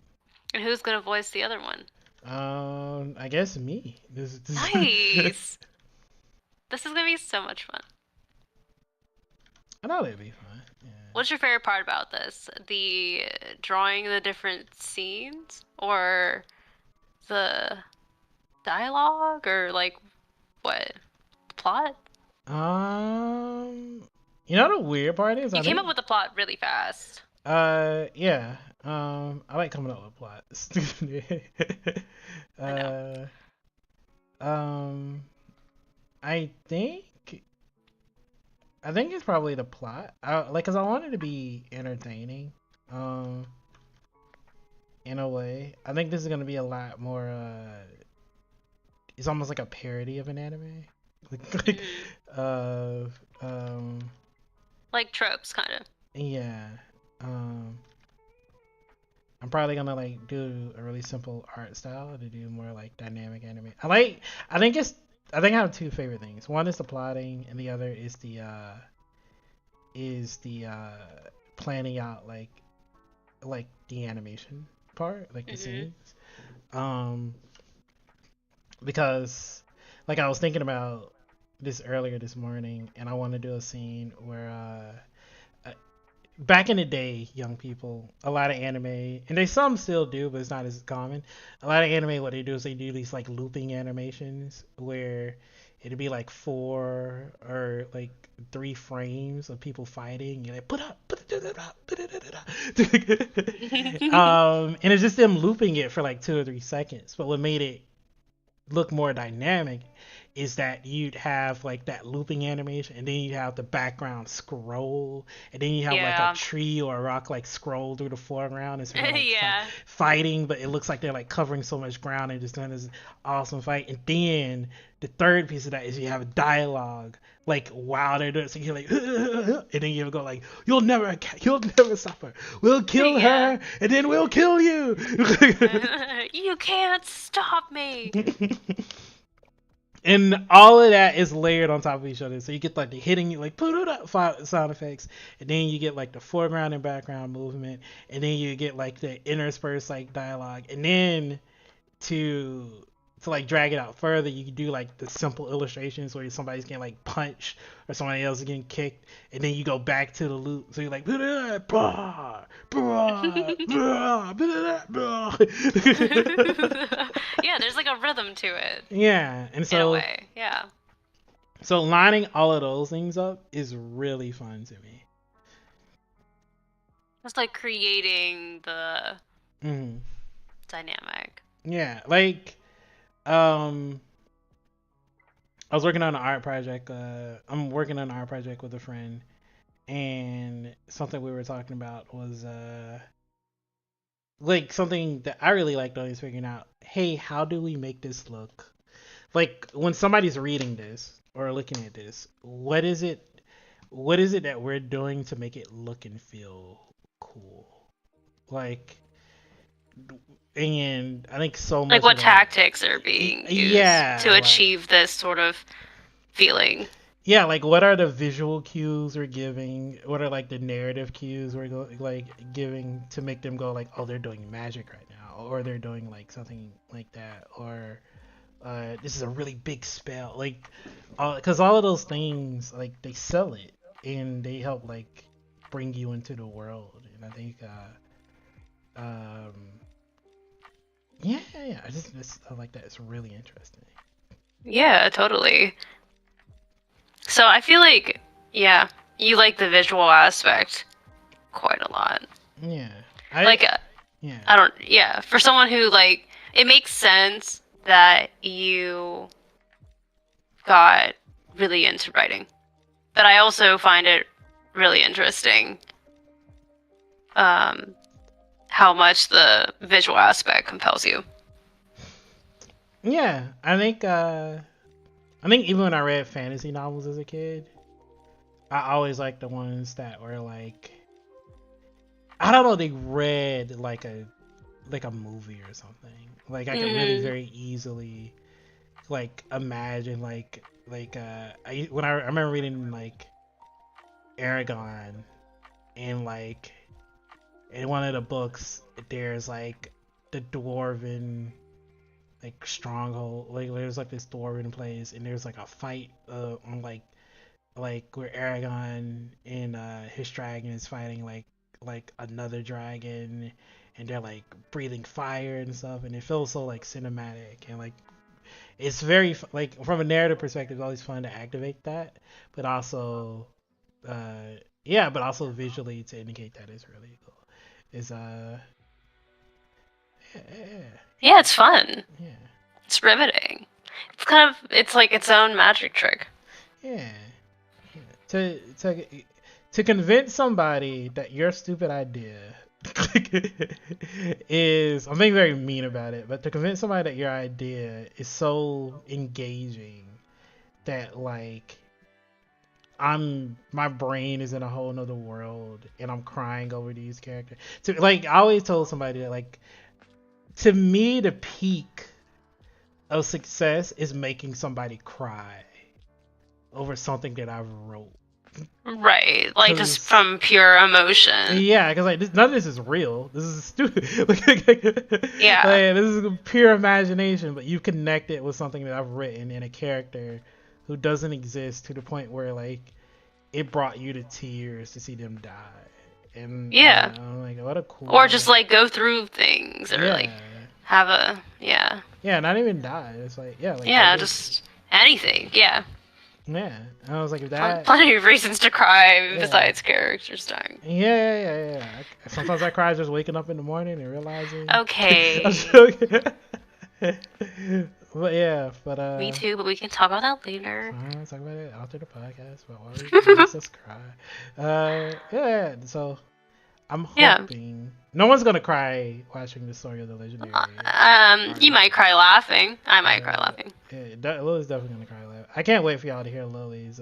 And who's gonna voice the other one? I guess me. Nice. This is gonna be so much fun. I know that'd be fun. Yeah. What's your favorite part about this? The drawing the different scenes, or the dialogue, or like what? The plot? You know the weird part is You I came up think with the plot really fast. yeah. I like coming up with plots. I know. uh um I think I think it's probably the plot. Cause I want it to be entertaining. Um in a way. I think this is gonna be a lot more it's almost like a parody of an anime. Like uh um Like tropes, kind of. yeah. Um I'm probably gonna like do a really simple art style to do more like dynamic anime. I think it's I think I have 2 favorite things. One is the plotting and the other is the planning out like the animation part, like the Mhm. scenes. Um because like I was thinking about this earlier this morning and I want to do a scene where back in the day, young people, a lot of anime, and they some still do, but it's not as common. A lot of anime, what they do is they do these like looping animations where it'd be like 4 or like 3 frames of people fighting, and they and it's just them looping it for like 2 or 3 seconds. But what made it look more dynamic is that you'd have like that looping animation and then you have the background scroll and then you have like a Yeah. tree or a rock like scroll through the foreground as they're like Yeah. fighting, but it looks like they're like covering so much ground and just doing this awesome fight. And then the third piece of that is you have a dialogue like while they're doing it, so you're like and then you go like you'll never stop her, we'll kill Yeah. her and then we'll kill you. You can't stop me. And all of that is layered on top of each other. So you get like the hitting, like put it up sound effects, and then you get like the foreground and background movement, and then you get like the interspersed like dialogue, and then to like drag it out further, you can do like the simple illustrations where somebody's getting like punched or somebody else is getting kicked, and then you go back to the loop. So you're like, blah, blah, blah, blah, blah. Yeah, there's like a rhythm to it Yeah, and in a so way. Yeah. lining all of those things up is really fun to me. It's like creating the Mm-hmm. dynamic. Yeah, like um, I was working on an art project. I'm working on an art project with a friend, and something we were talking about was like something that I really liked always figuring out. Hey, how do we make this look like when somebody's reading this or looking at this? What is it? What is it that we're doing to make it look and feel cool? Like, and I think so Like much of what that. tactics are being used to Yeah, like achieve this sort of feeling. yeah, like what are the visual cues we're giving? What are like the narrative cues we're like giving to make them go like, oh, they're doing magic right now, or they're doing like something like that, or this is a really big spell, like, because all of those things like they sell it and they help like bring you into the world, and I think yeah, yeah, I like that. It's really interesting. Yeah, totally. So I feel like, yeah, you like the visual aspect quite a lot. Yeah, Like, yeah. I don't, yeah, for someone who, like, it makes sense that you got really into writing. But I also find it really interesting um, how much the visual aspect compels you. Yeah, I think even when I read fantasy novels as a kid, I always liked the ones that were like, I don't know, they read like a movie or something. Like I could really Mm. very easily like imagine I remember reading like Aragon, and like in one of the books there's like the dwarven like stronghold, like there's like this dwarven place, and there's like a fight on like where Aragon and his dragon is fighting like another dragon, and they're like breathing fire and stuff, and it feels so like cinematic, and like it's very like from a narrative perspective, it's always fun to activate that, but also yeah, but also visually to indicate that is really cool. Is yeah, Yeah, it's fun. yeah, It's riveting. It's kind of, it's like its own magic trick. yeah. Yeah. To convince somebody that your stupid idea is, I'm being very mean about it, but to convince somebody that your idea is so engaging that like my brain is in a whole nother world and I'm crying over these characters. To like I always told somebody that like to me the peak of success is making somebody cry over something that I've wrote. Right, like just Cause from pure emotion. yeah, because like none of this is real. This is stupid. Yeah. Like, this is pure imagination, but you connect it with something that I've written in a character who doesn't exist to the point where like it brought you to tears to see them die. And Yeah. I'm like, what a cool. Or just like go through things or like Yeah. have a, yeah. Yeah, not even die. It's like yeah, like Yeah, just anything. Yeah. yeah. And I was like, if that Plenty of reasons to cry yeah. besides characters dying. Yeah. Sometimes I cry just waking up in the morning and realizing. Okay. I'm joking. But yeah, but Me too, but we can talk about that later. talk about it after the podcast. But why we makes us cry? Yeah. So I'm Yeah. hoping no one's gonna cry watching the story of the legendary. You might cry laughing. I might cry laughing. Yeah, Lily's definitely gonna cry laughing. I can't wait for y'all to hear Lily's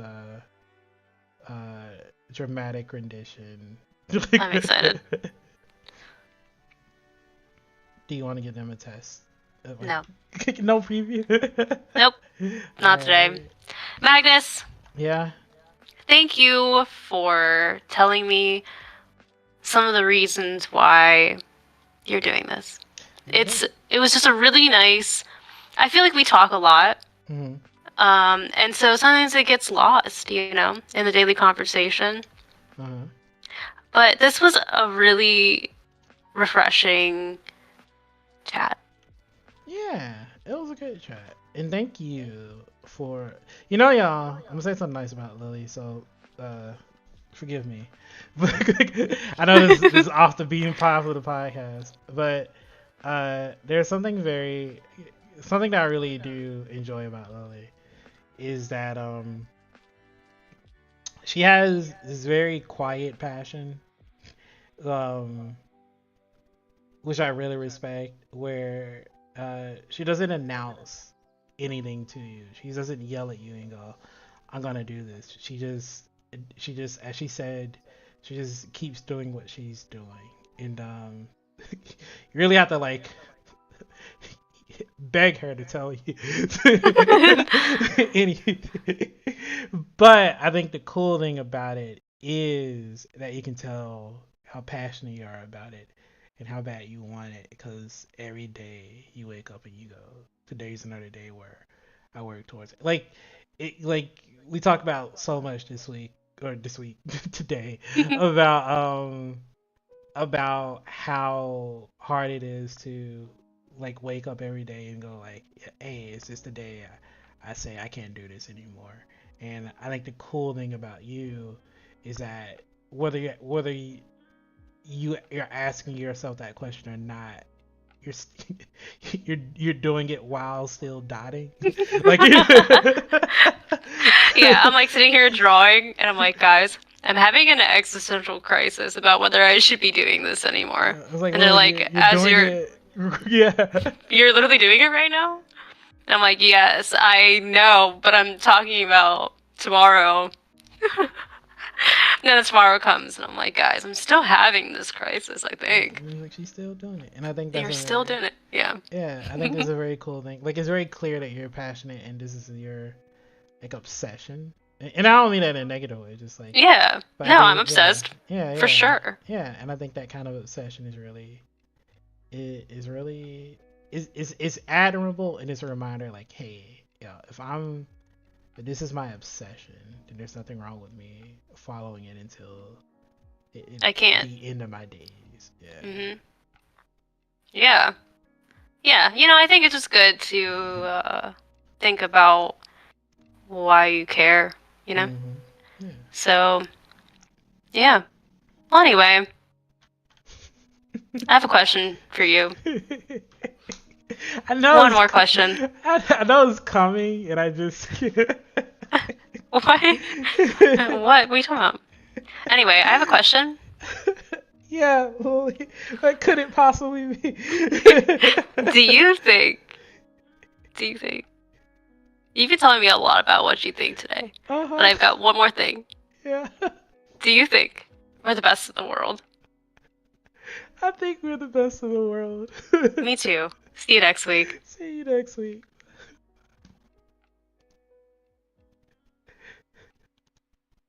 dramatic rendition. I'm excited. Do you want to give them a test? No. No preview. Nope. Not today. Magnus, Yeah. thank you for telling me some of the reasons why you're doing this. It was just a really nice. I feel like we talk a lot, Mm-hmm. and so sometimes it gets lost, in the daily conversation. Uh-huh. But this was a really refreshing chat. Yeah, it was a good chat, and thank you for y'all. I'm gonna say something nice about Lily, so forgive me. I know this is off the beaten path of the podcast, but there's something that I really do enjoy about Lily is that she has this very quiet passion, um, which I really respect, where she doesn't announce anything to you. She doesn't yell at you and go, "I'm gonna do this." She just, as she said, she just keeps doing what she's doing, and you really have to like beg her to tell you anything. But I think the cool thing about it is that you can tell how passionate you are about it and how bad you want it, because every day you wake up and you go, today's another day where I work towards it. Like we talked about so much this week today about how hard it is to like wake up every day and go like, hey, is this the day I say I can't do this anymore? And I think the cool thing about you is that you're asking yourself that question or not, you're you're doing it while still dotting. Like Yeah, I'm like sitting here drawing, and I'm like, guys, I'm having an existential crisis about whether I should be doing this anymore. I was like, And they're Lily, like, you're as doing it. Yeah. you're literally doing it right now? And I'm like, yes, I know, but I'm talking about tomorrow. And then tomorrow comes, and I'm like, guys, I'm still having this crisis, I think. Like she's still doing it, and I think They're still doing it, yeah. yeah, I think that's a very cool thing. Like it's very clear that you're passionate and this is your like obsession. And I don't mean that in a negative way, just like Yeah. but No, I I'm think, obsessed. For sure. yeah, and I think that kind of obsession is really is admirable, and it's a reminder like, hey, if this is my obsession, then there's nothing wrong with me following it until I can't. the end of my days. Yeah. Mhm. Yeah. Yeah. I think it's just good to think about why you care. Mm-hmm. Yeah. So, yeah. Well, anyway, I have a question for you. I know One more question. I know it's coming, and I just What? What are you talking about? Anyway, I have a question. Yeah, well, what could it possibly be? Do you think? You've been telling me a lot about what you think today, Uh-huh. but I've got one more thing. Yeah. Do you think we're the best in the world? I think we're the best in the world. Me too. See you next week. See you next week.